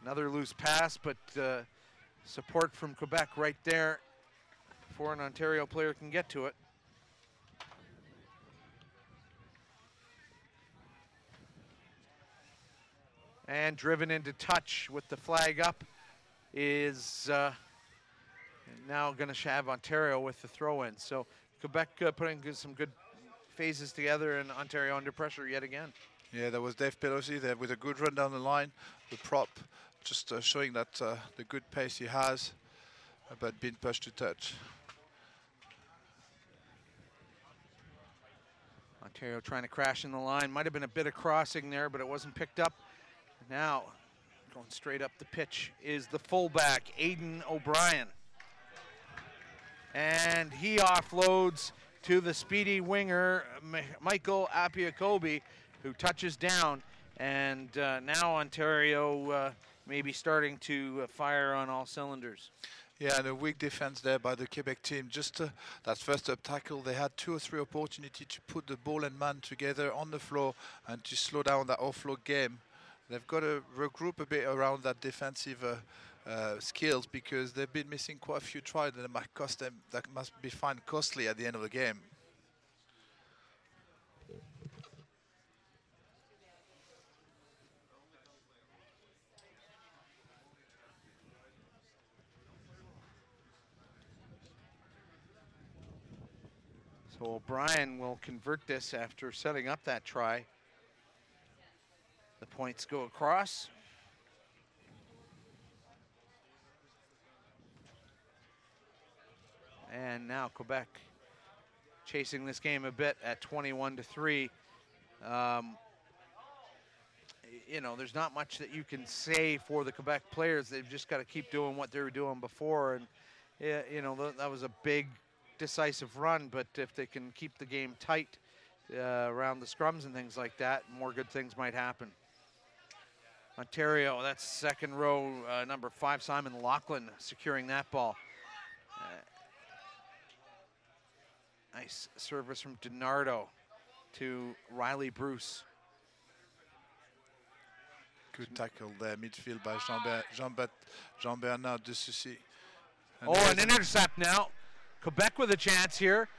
Another loose pass, but support from Quebec right there before an Ontario player can get to it. And driven into touch with the flag up is now going to have Ontario with the throw-in. So Quebec putting some good phases together, and Ontario under pressure yet again. Yeah, there was Dave Pelosi there with a good run down the line. The prop just showing that the good pace he has, but being pushed to touch. Ontario trying to crash in the line. Might have been a bit of crossing there, but it wasn't picked up. Now, going straight up the pitch is the fullback, Aidan O'Brien. And he offloads to the speedy winger, Michael Apiakobi, who touches down. And now Ontario may be starting to fire on all cylinders. Yeah, and a weak defense there by the Quebec team. Just that first up tackle, they had 2 or 3 opportunities to put the ball and man together on the floor and to slow down that offload game. They've got to regroup a bit around that defensive skills, because they've been missing quite a few tries that might cost them. That must be found costly at the end of the game. So O'Brien will convert this after setting up that try. The points go across. And now Quebec chasing this game a bit at 21-3. You know, there's not much that you can say for the Quebec players. They've just got to keep doing what they were doing before. And, you know, that was a big, decisive run. But if they can keep the game tight around the scrums and things like that, more good things might happen. Ontario, that's second row, number 5, Simon Laughlin, securing that ball. Nice service from DiNardo to Riley Bruce. Good tackle there, midfield by Jean-Bernard de Sucy. An intercept now. Quebec with a chance here.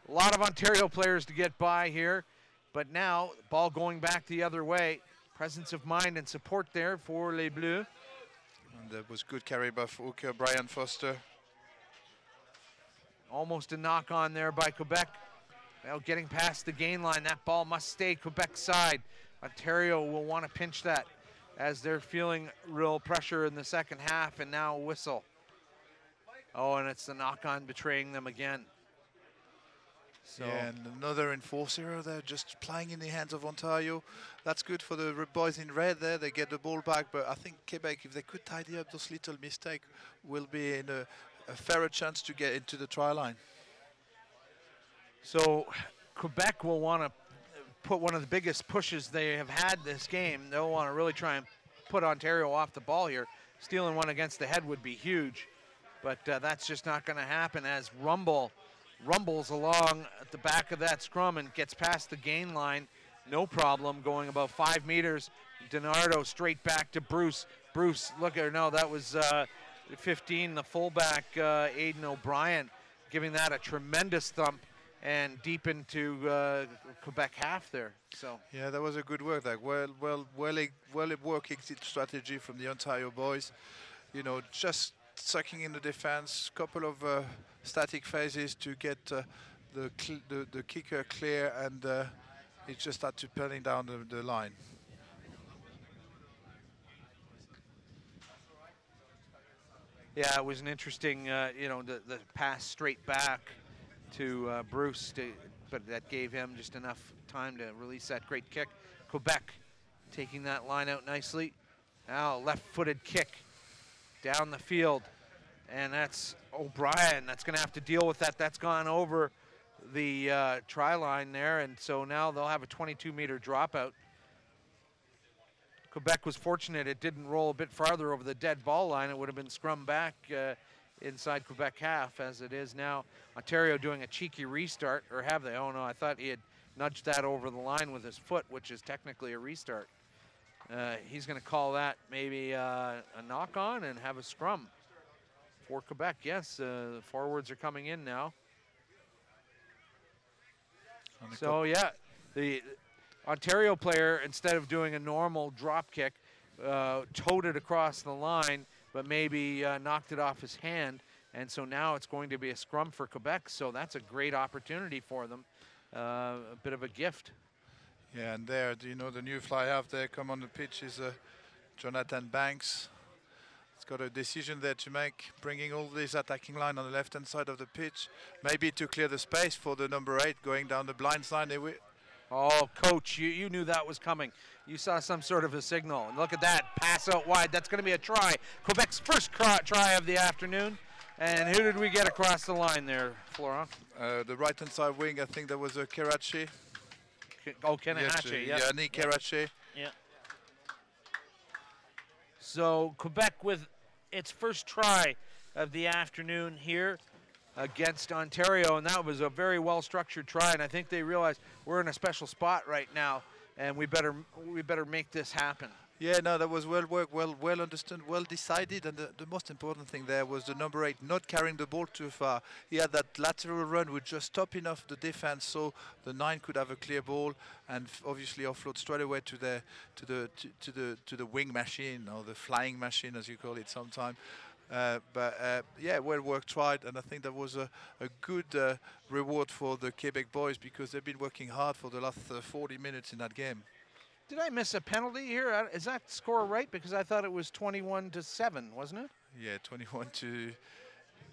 A lot of Ontario players to get by here. But now, ball going back the other way. Presence of mind and support there for Les Bleus. And that was good carry by Hooker, Brian Foster. Almost a knock on there by Quebec. Now getting past the gain line, that ball must stay Quebec's side. Ontario will want to pinch that as they're feeling real pressure in the second half, and now a whistle. Oh, and it's the knock on betraying them again. So. Yeah, and another enforcer there, just playing in the hands of Ontario. That's good for the boys in red there. They get the ball back, but I think Quebec, if they could tidy up those little mistakes, will be in a fairer chance to get into the try line. So Quebec will want to put one of the biggest pushes they have had this game. They'll want to really try and put Ontario off the ball here. Stealing one against the head would be huge, but that's just not going to happen as rumbles along at the back of that scrum and gets past the gain line. No problem, going about 5 meters. DiNardo straight back to Bruce. Bruce, look at her, no, that was 15, the fullback, Aidan O'Brien, giving that a tremendous thump and deep into Quebec half there. So yeah, that was a good work. Like well work exit strategy from the Ontario boys. You know, just sucking in the defense, couple of static phases to get the kicker clear, and it just had to pulling down the line. Yeah, it was an interesting, the pass straight back to Bruce, but that gave him just enough time to release that great kick. Quebec taking that line out nicely. Now left-footed kick down the field, and that's O'Brien. That's going to have to deal with that. That's gone over the try line there, and so now they'll have a 22-meter dropout. Quebec was fortunate it didn't roll a bit farther over the dead ball line. It would have been scrum back inside Quebec half, as it is now. Ontario doing a cheeky restart, or have they? Oh no, I thought he had nudged that over the line with his foot, which is technically a restart. He's going to call that maybe a knock on and have a scrum for Quebec. Yes, the forwards are coming in now. So yeah, the Ontario player, instead of doing a normal drop kick, towed it across the line, but maybe knocked it off his hand. And so now it's going to be a scrum for Quebec. So that's a great opportunity for them, a bit of a gift. Yeah, and there, do you know the new fly half there come on the pitch is Jonathan Banks. He's got a decision there to make, bringing all this attacking line on the left-hand side of the pitch, maybe to clear the space for the number 8 going down the blind side. Oh, coach, you knew that was coming. You saw some sort of a signal. And look at that, pass out wide. That's going to be a try. Quebec's first try of the afternoon. And who did we get across the line there, Florent? The right-hand side wing, I think there was a Karachi. Kenahache, yeah. Yannick Karachi. Yeah. So Quebec with its first try of the afternoon here against Ontario, and that was a very well-structured try, and I think they realized we're in a special spot right now, and we better make this happen. Yeah, no, that was well worked, well understood, well decided, and the most important thing there was the number 8 not carrying the ball too far. He had that lateral run which just stop enough the defense so the 9 could have a clear ball and obviously offload straight away to the wing machine, or the flying machine as you call it sometimes. Yeah, well worked, tried, and I think that was a good reward for the Quebec boys because they've been working hard for the last 40 minutes in that game. Did I miss a penalty here? Is that score right? Because I thought it was 21-7, wasn't it? Yeah, 21 to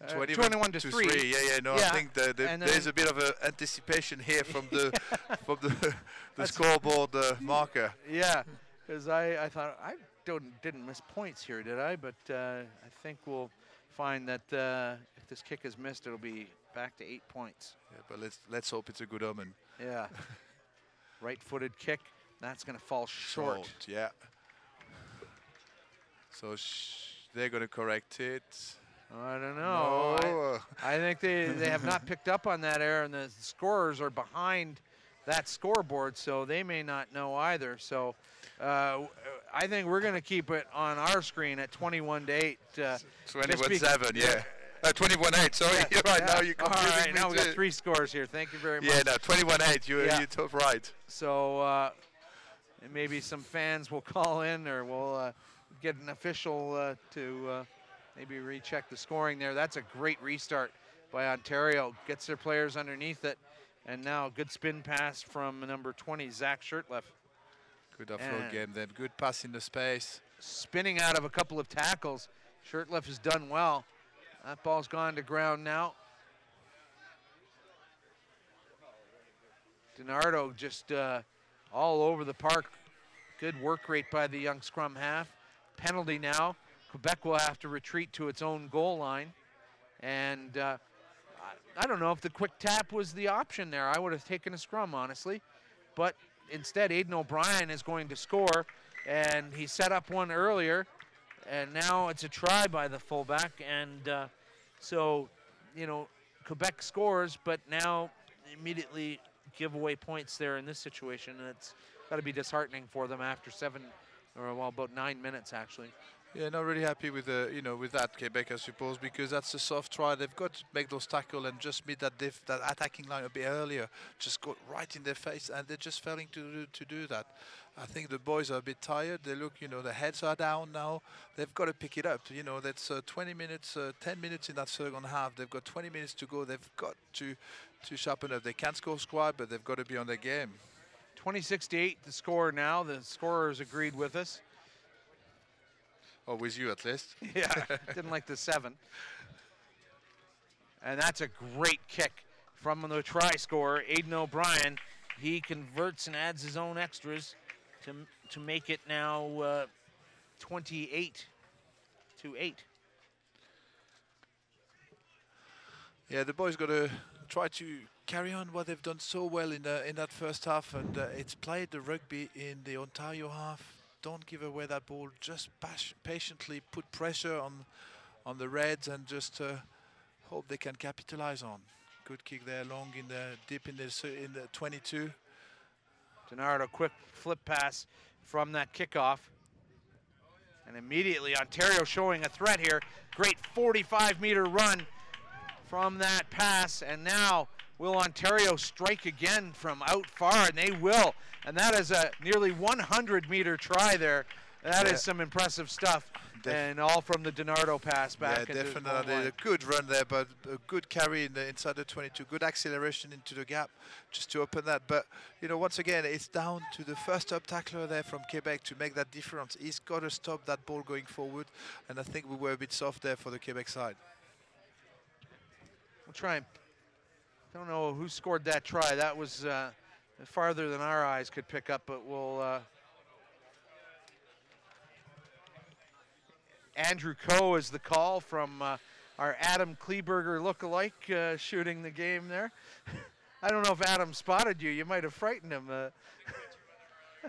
3. Yeah, no, yeah. I think there's a bit of anticipation here from the the scoreboard marker. Yeah, because I thought I didn't miss points here, did I? But I think we'll find that if this kick is missed, it'll be back to 8 points. Yeah, but let's hope it's a good omen. Yeah. Right-footed kick. That's going to fall short. Yeah. So they're going to correct it. I don't know. No. I think they have not picked up on that error, and the scorers are behind that scoreboard, so they may not know either. So I think we're going to keep it on our screen at 21-8. 21-7, yeah. 21-8, sorry. Yeah, you're right, yeah. now you're confusing All right, me now we got 3 scores here. Thank you very much. Yeah, no, 21-8, you're right. So maybe some fans will call in, or we'll get an official to maybe recheck the scoring there. That's a great restart by Ontario. Gets their players underneath it. And now a good spin pass from number 20, Zach Shirtliff. Good offload game then. Good pass in the space. Spinning out of a couple of tackles. Shirtliff has done well. That ball's gone to ground now. DiNardo just all over the park. Good work rate by the young scrum half. Penalty now. Quebec will have to retreat to its own goal line. And I don't know if the quick tap was the option there. I would have taken a scrum, honestly. But instead, Aiden O'Brien is going to score. And he set up one earlier. And now it's a try by the fullback. And so, you know, Quebec scores, but now immediately give away points there in this situation. And it's got to be disheartening for them after about 9 minutes, actually. Yeah, not really happy with with that Quebec, I suppose, because that's a soft try. They've got to make those tackles and just meet that attacking line a bit earlier. Just got right in their face, and they're just failing to do that. I think the boys are a bit tired. They look, their heads are down now. They've got to pick it up. That's 20 minutes, 10 minutes in that second half. They've got 20 minutes to go. They've got to sharpen up. They can't score squad, but they've got to be on their game. 26-8 the score now. The scorers agreed with us. Or with you, at least. Yeah, didn't like the 7. And that's a great kick from the try scorer, Aiden O'Brien. He converts and adds his own extras to make it now 28-8. Yeah, the boys got to try to carry on what they've done so well in that first half, and it's played the rugby in the Ontario half. Don't give away that ball. Just patiently put pressure on the Reds and just hope they can capitalize on. Good kick there, long in the deep in the 22. DiNardo, quick flip pass from that kickoff. And immediately Ontario showing a threat here. Great 45-meter run from that pass. And now will Ontario strike again from out far? And they will. And that is a nearly 100-meter try there. That is some impressive stuff. And all from the DiNardo pass back. Yeah, definitely a good run there, but a good carry inside the 22. Good acceleration into the gap just to open that. But, you know, once again, it's down to the first up tackler there from Quebec to make that difference. He's got to stop that ball going forward. And I think we were a bit soft there for the Quebec side. We'll try and, don't know who scored that try. That was farther than our eyes could pick up, but we'll... Andrew Coe is the call from our Adam Kleberger lookalike shooting the game there. I don't know if Adam spotted you. You might have frightened him.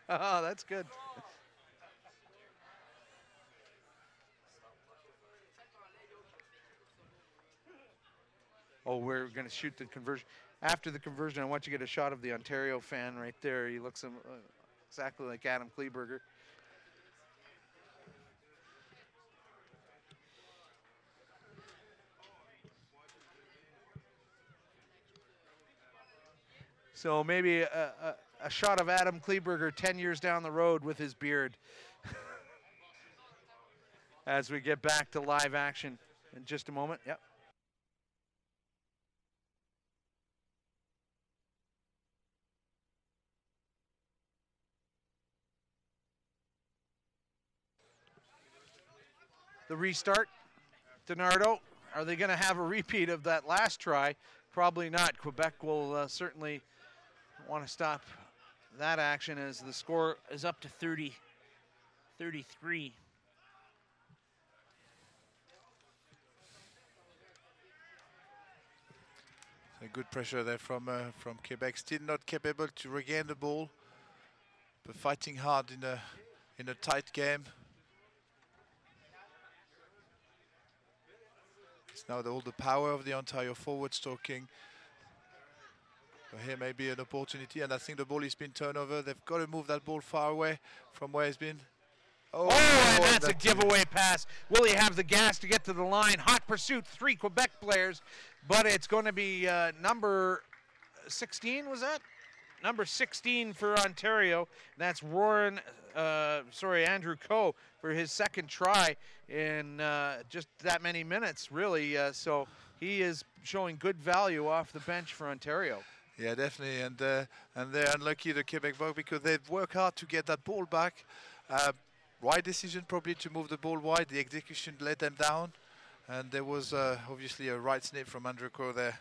Oh, that's good. Oh, we're going to shoot the conversion. After the conversion, I want you to get a shot of the Ontario fan right there. He looks exactly like Adam Kleberger. So maybe a shot of Adam Kleberger 10 years down the road with his beard as we get back to live action in just a moment. Yep. The restart, DiNardo, are they going to have a repeat of that last try? Probably not. Quebec will certainly want to stop that action as the score is up to 33. A good pressure there from Quebec. Still not capable to regain the ball, but fighting hard in a tight game. It's now all the power of the Ontario forwards talking. So here may be an opportunity, and I think the ball has been turned over. They've got to move that ball far away from where it's been. Oh, and that's a giveaway pass. Will he have the gas to get to the line? Hot pursuit, 3 Quebec players, but it's going to be number 16, was that? Number 16 for Ontario. That's Andrew Coe for his second try in just that many minutes, really. So he is showing good value off the bench for Ontario. Yeah, definitely, and they're unlucky, the Quebec Bucks, because they've worked hard to get that ball back. Right decision probably to move the ball wide. The execution let them down, and there was obviously a right snip from Andrew Coe there.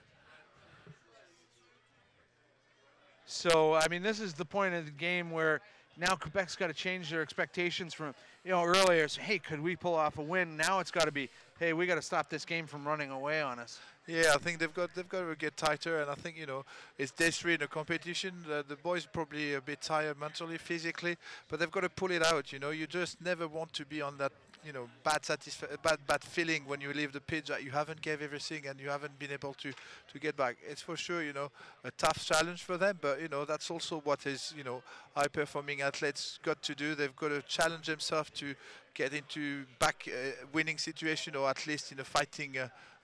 So, I mean, this is the point of the game where now Quebec's got to change their expectations from, you know, earlier, so, hey, could we pull off a win? Now it's got to be, hey, we got to stop this game from running away on us. Yeah, I think they've got to get tighter, and I think, you know, it's day 3 in the competition. The boys probably a bit tired mentally, physically, but they've got to pull it out. You know, you just never want to be on that, you know, bad feeling when you leave the pitch that you haven't gave everything and you haven't been able to get back. It's for sure, you know, a tough challenge for them, but you know that's also what is, you know, high-performing athletes got to do. They've got to challenge themselves to get into back winning situation, or at least in a fighting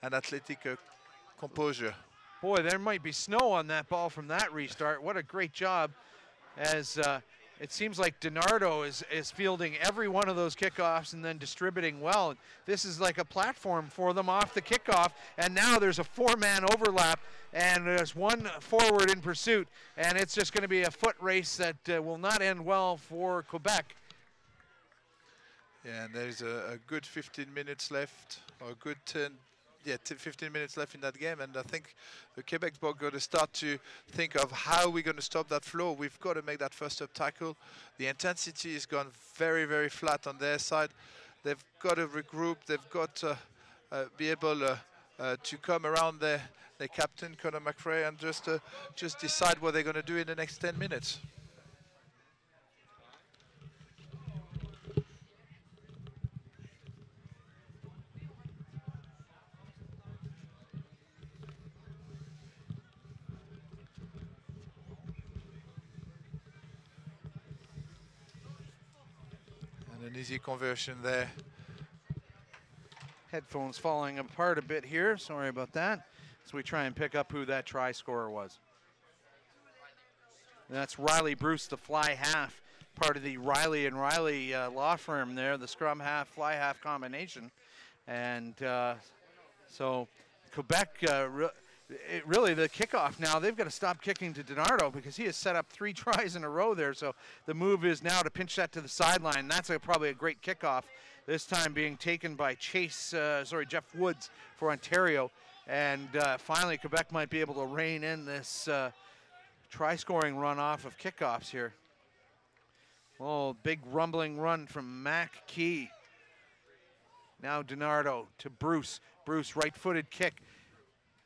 and athletic composure. Boy, there might be snow on that ball from that restart. What a great job, as it seems like DiNardo is fielding every one of those kickoffs and then distributing well. This is like a platform for them off the kickoff, and now there's a 4-man overlap, and there's one forward in pursuit, and it's just going to be a foot race that will not end well for Quebec. Yeah, and there's a good 15 minutes left, or a good 15 minutes left in that game, and I think the Quebec boys got to start to think of how we're going to stop that flow. We've got to make that first up tackle. The intensity has gone very, very flat on their side. They've got to regroup. They've got to be able to come around their captain, Conor McRae, and just decide what they're going to do in the next 10 minutes. And an easy conversion there. Headphones falling apart a bit here. Sorry about that. So we try and pick up who that try scorer was. And that's Riley Bruce, the fly half, part of the Riley and Riley law firm there, the scrum half, fly half combination. And so Quebec, really the kickoff now, they've got to stop kicking to DiNardo because he has set up 3 tries in a row there. So the move is now to pinch that to the sideline. That's probably a great kickoff. This time being taken by Jeff Woods for Ontario. And finally, Quebec might be able to rein in this try-scoring run off of kickoffs here. Oh, big rumbling run from Mac Key. Now DiNardo to Bruce. Bruce, right-footed kick.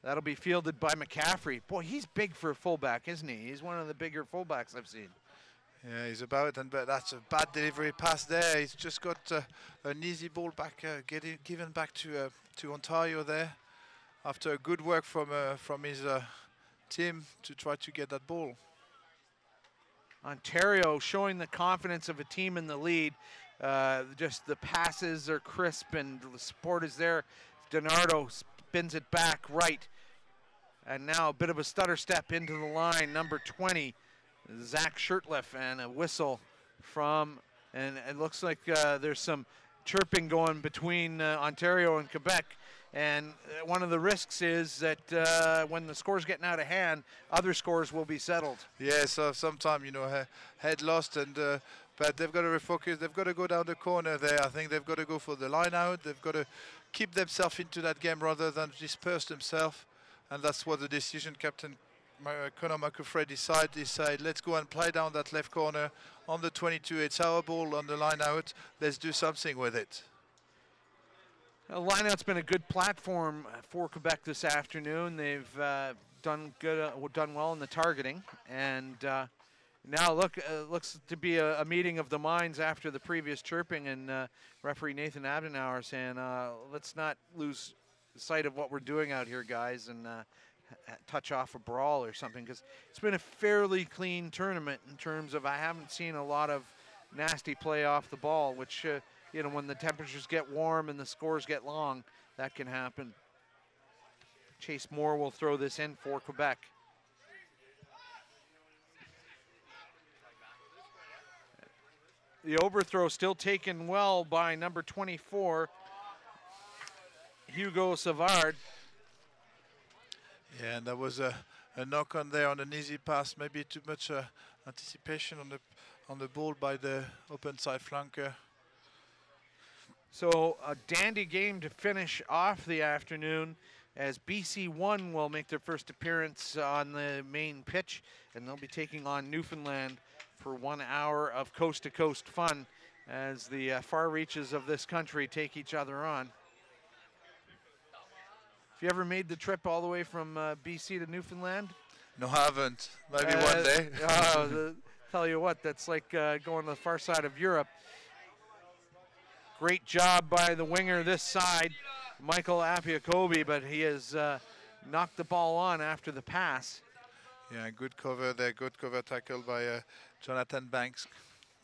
That'll be fielded by McCaffrey. Boy, he's big for a fullback, isn't he? He's one of the bigger fullbacks I've seen. Yeah, he's about it, but that's a bad delivery pass there. He's just got an easy ball back, given back to Ontario there, after a good work from his team to try to get that ball. Ontario showing the confidence of a team in the lead. Just the passes are crisp and the support is there. DiNardo spins it back right. And now a bit of a stutter step into the line, number 20. Zach Shirtliff, and a whistle from, and it looks like there's some chirping going between Ontario and Quebec. And one of the risks is that when the score's getting out of hand, other scores will be settled. Yeah, so sometimes, you know, head lost, and but they've got to refocus. They've got to go down the corner there. I think they've got to go for the line out. They've got to keep themselves into that game rather than disperse themselves. And that's what the decision Captain Conor McCaffrey decided, let's go and play down that left corner on the 22. It's our ball on the line out. Let's do something with it. The line-out's been a good platform for Quebec this afternoon. They've done well in the targeting, and now looks to be a meeting of the minds after the previous chirping, and referee Nathan Abdenauer saying, let's not lose sight of what we're doing out here, guys, and touch off a brawl or something, because it's been a fairly clean tournament in terms of I haven't seen a lot of nasty play off the ball, which you know, when the temperatures get warm and the scores get long, that can happen. Chase Moore will throw this in for Quebec. The overthrow still taken well by number 24, Hugo Savard. Yeah, and there was a knock on there on an easy pass, maybe too much anticipation on the ball by the open side flanker. So a dandy game to finish off the afternoon, as BC1 will make their first appearance on the main pitch, and they'll be taking on Newfoundland for 1 hour of coast-to-coast fun as the far reaches of this country take each other on. Have you ever made the trip all the way from BC to Newfoundland? No, I haven't. Maybe one day. Tell you what, that's like going to the far side of Europe. Great job by the winger this side, Michael Apiakobi, but he has knocked the ball on after the pass. Yeah, good cover there, good cover tackle by Jonathan Banks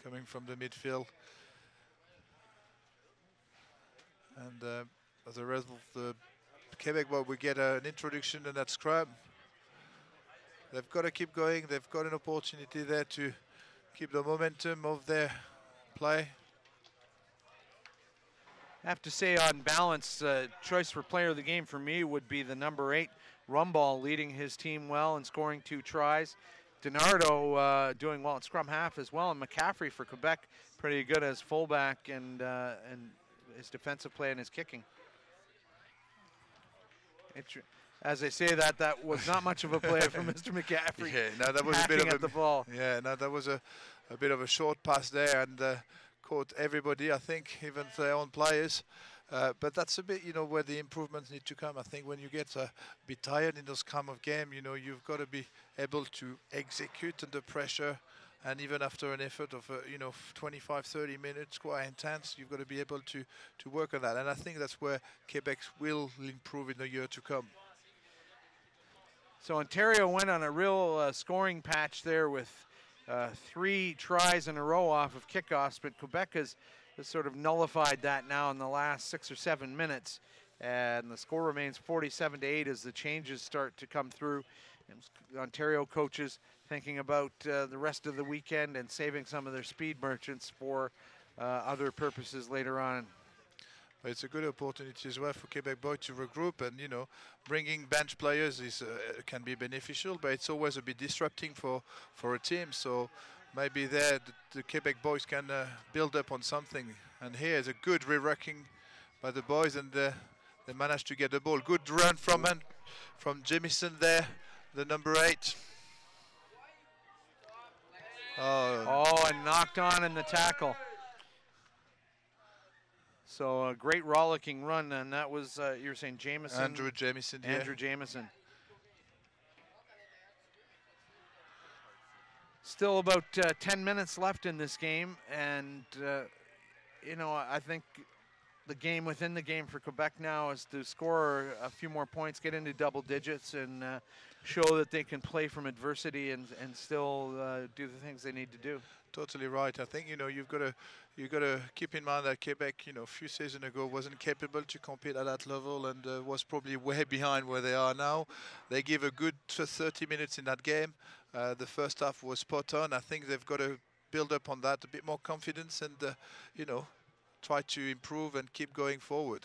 coming from the midfield. And as a result, the Quebec will get an introduction in that scrum. They've got to keep going. They've got an opportunity there to keep the momentum of their play. I have to say, on balance, choice for player of the game for me would be the number 8, Rumball, leading his team well and scoring 2 tries. DiNardo doing well at scrum half as well, and McCaffrey for Quebec pretty good as fullback and his defensive play and his kicking. As I say that was not much of a play from Mr. McCaffrey. Yeah, no, that was a bit of the ball. Yeah, no, that was a bit of a short pass there and caught everybody. I think even their own players. But that's a bit, where the improvements need to come. I think when you get a bit tired in those kind of game, you've got to be able to execute under pressure. And even after an effort of, 25, 30 minutes, quite intense, you've got to be able to work on that. And I think that's where Quebec will improve in the year to come. So Ontario went on a real scoring patch there with 3 tries in a row off of kickoffs, but Quebec has sort of nullified that now in the last 6 or 7 minutes, and the score remains 47-8 as the changes start to come through. And Ontario coaches thinking about the rest of the weekend and saving some of their speed merchants for other purposes later on. It's a good opportunity as well for Quebec boys to regroup, and bringing bench players is can be beneficial, but it's always a bit disrupting for a team. So maybe there the Quebec boys can build up on something. And here is a good re-racking by the boys, and they managed to get the ball. Good run from Jamison there, the number 8. Oh, and knocked on in the tackle. So a great rollicking run, and that was, you were saying Jamison? Andrew Jamison, yeah. Andrew Jamison. Still about 10 minutes left in this game, and, I think the game within the game for Quebec now is to score a few more points, get into double digits, and show that they can play from adversity and still do the things they need to do. Totally right. I think you've got to keep in mind that Quebec, a few seasons ago wasn't capable to compete at that level and was probably way behind where they are now. They give a good 30 minutes in that game. The first half was spot on. I think they've got to build up on that, a bit more confidence, and try to improve and keep going forward.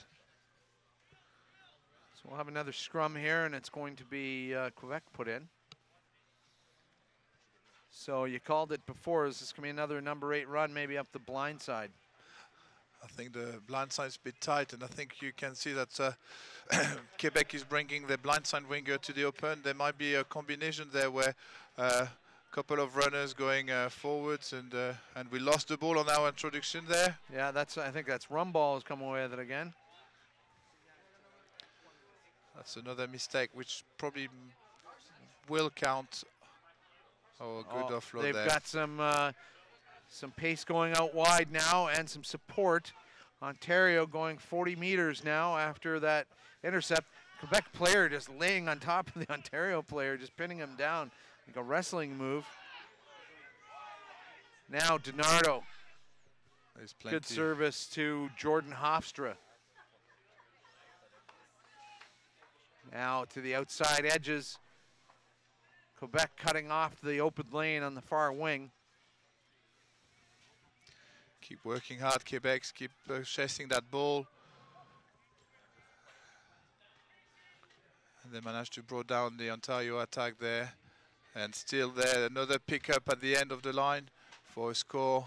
So we'll have another scrum here, and it's going to be Quebec put in. So you called it before. Is this going to be another number 8 run, maybe up the blind side? I think the blind side is a bit tight, and I think you can see that Quebec is bringing the blind side winger to the open. There might be a combination there where a couple of runners going forwards, and we lost the ball on our introduction there. Yeah, I think that's Rumball has come away with it again. That's another mistake, which probably will count. Oh, a good offload there. They've got some pace going out wide now and some support. Ontario going 40 meters now after that intercept. Quebec player just laying on top of the Ontario player, just pinning him down like a wrestling move. Now DiNardo. Good service to Jordan Hofstra. Now to the outside edges. Quebec cutting off the open lane on the far wing. Keep working hard, Quebec. Keep chasing that ball. And they managed to draw down the Ontario attack there. And still there, another pickup at the end of the line for a score.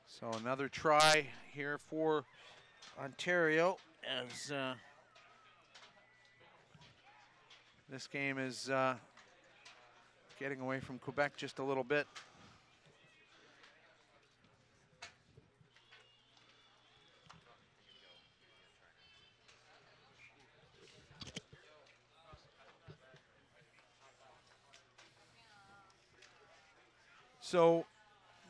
So another try here for Ontario as this game is getting away from Quebec just a little bit. So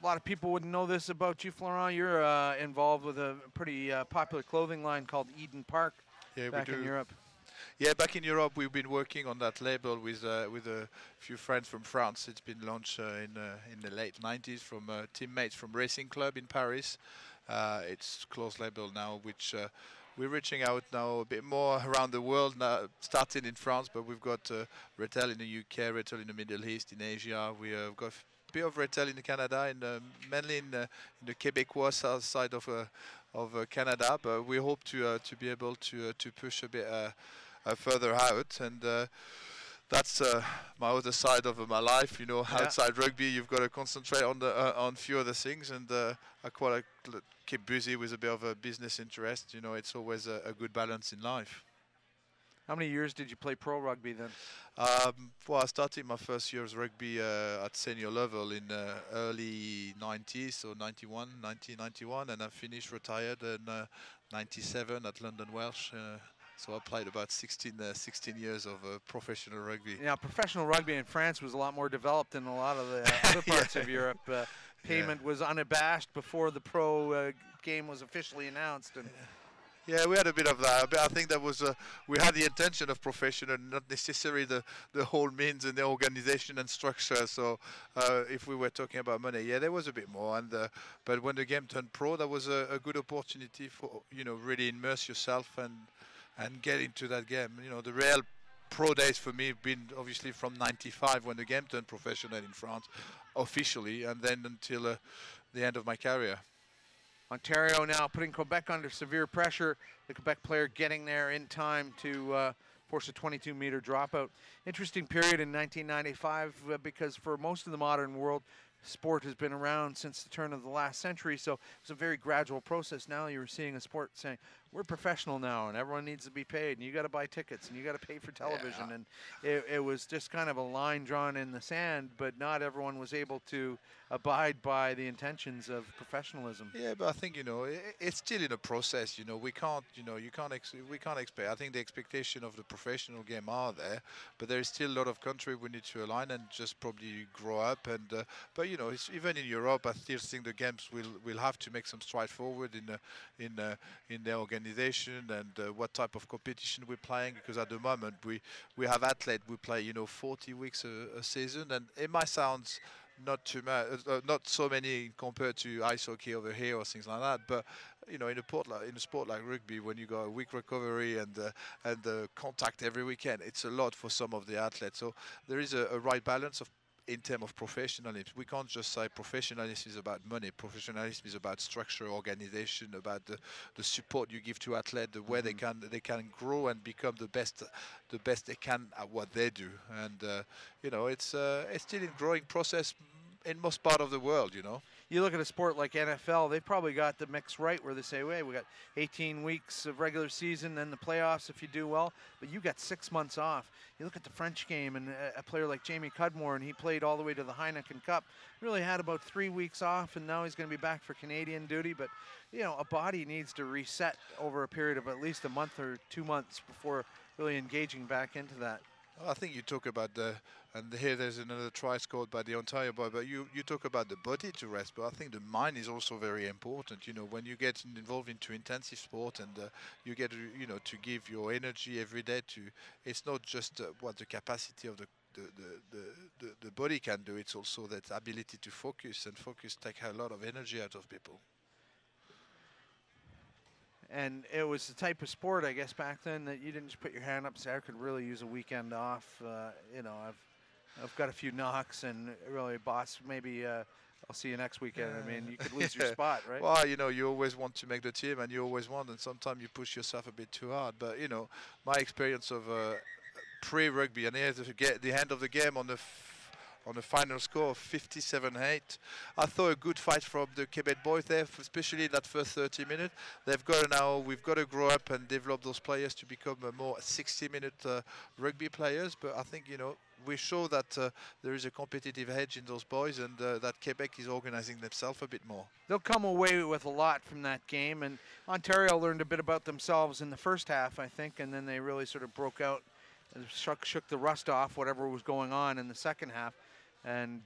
a lot of people wouldn't know this about you, Florent. You're involved with a pretty popular clothing line called Eden Park back in Europe. Yeah, back in Europe, we've been working on that label with a few friends from France. It's been launched in the late 90s from teammates from Racing Club in Paris. It's closed label now, which we're reaching out now a bit more around the world, now, starting in France, but we've got retail in the UK, retail in the Middle East, in Asia. We have got a bit of retail in Canada, and mainly in the Quebecois south side of Canada, but we hope to be able to push a bit further out. And that's my other side of my life. You know, Yeah. outside rugby, you've got to concentrate on the on few other things, and I quite like keep busy with a bit of a business interest. You know, it's always a good balance in life. How many years did you play pro rugby then? Well, I started my first year of rugby at senior level in early 90s, so 91, 1991, and I finished retired in 97 at London Welsh. So I played about 16 years of professional rugby. Yeah, professional rugby in France was a lot more developed than a lot of the other parts of Europe. Payment was unabashed before the pro game was officially announced. And yeah, we had a bit of that. But I think that was we had the intention of professional, not necessarily the whole means and the organization and structure. So if we were talking about money, yeah, there was a bit more. And but when the game turned pro, that was a good opportunity for really immerse yourself and get into that game. You know, the real pro days for me have been obviously from '95 when the game turned professional in France officially, and then until the end of my career. Ontario now putting Quebec under severe pressure. The Quebec player getting there in time to force a 22-meter dropout. Interesting period in 1995 because for most of the modern world, sport has been around since the turn of the last century, so it's a very gradual process. Now you're seeing a sport saying, we're professional now and everyone needs to be paid and you got to buy tickets and you got to pay for television. Yeah. And it was just kind of a line drawn in the sand, but not everyone was able to abide by the intentions of professionalism. Yeah, but I think it's still in a process. We can't we can't expect. I think the expectation of the professional game are there, but there is still a lot of country we need to align and just probably grow up. And but it's, even in Europe, I still think the games will have to make some stride forward in their organization and what type of competition we're playing. Because at the moment we have athletes we play 40 weeks a season, and it might sound not too much, not so many compared to ice hockey over here or things like that. But in a sport like rugby, when you got a week recovery and contact every weekend, it's a lot for some of the athletes. So there is a right balance of. In terms of professionalism, we can't just say professionalism is about money. Professionalism is about structure, organization, about the support you give to athletes, the way they can grow and become the best they can at what they do. And it's still in growing process in most part of the world. You look at a sport like NFL, they've probably got the mix right where they say, wait, we got 18 weeks of regular season, then the playoffs if you do well, but you got 6 months off. You look at the French game and a player like Jamie Cudmore, and he played all the way to the Heineken Cup, really had about 3 weeks off, and now he's going to be back for Canadian duty. But, a body needs to reset over a period of at least a month or 2 months before really engaging back into that. Well, I think you talk about and here there's another try scored by the Ontario boy, but you talk about the body to rest, but I think the mind is also very important. When you get involved into intensive sport and you get to give your energy every day it's not just what the capacity of the body can do, it's also that ability to focus, and focus take a lot of energy out of people. And it was the type of sport, I guess, back then that you didn't just put your hand up and say, I could really use a weekend off. I've got a few knocks, and really, boss, maybe I'll see you next weekend. I mean, you could lose your spot, right? Well, you always want to make the team, and you always want, and sometimes you push yourself a bit too hard. But, my experience of pre-rugby, and here's the end of the game on the final score of 57-8. I thought a good fight from the Quebec boys there, especially that first 30 minutes. We've got to grow up and develop those players to become more 60-minute rugby players. But I think, we show that there is a competitive edge in those boys, and that Quebec is organizing themselves a bit more. They'll come away with a lot from that game, and Ontario learned a bit about themselves in the first half, I think, and then they really sort of broke out and shook the rust off whatever was going on in the second half. And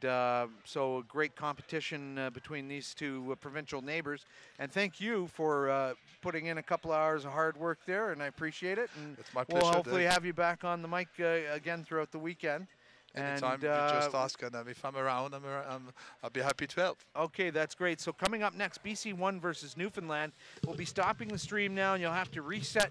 so a great competition between these two provincial neighbors. And thank you for putting in a couple hours of hard work there, and I appreciate it. And it's my pleasure. We'll hopefully have you back on the mic again throughout the weekend. Anytime, you just ask, and if I'm around, I'll be happy to help. Okay, that's great. So coming up next, BC1 versus Newfoundland. We'll be stopping the stream now, and you'll have to reset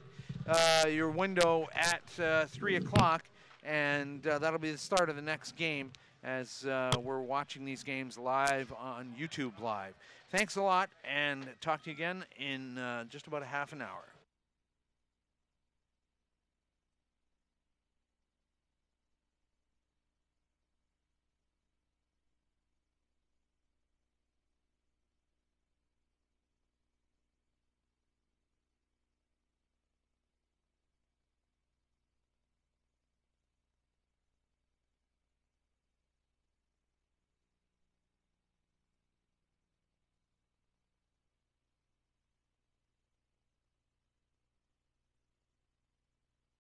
your window at 3 o'clock, and that'll be the start of the next game, as we're watching these games live on YouTube Live. Thanks a lot, and talk to you again in just about a half an hour.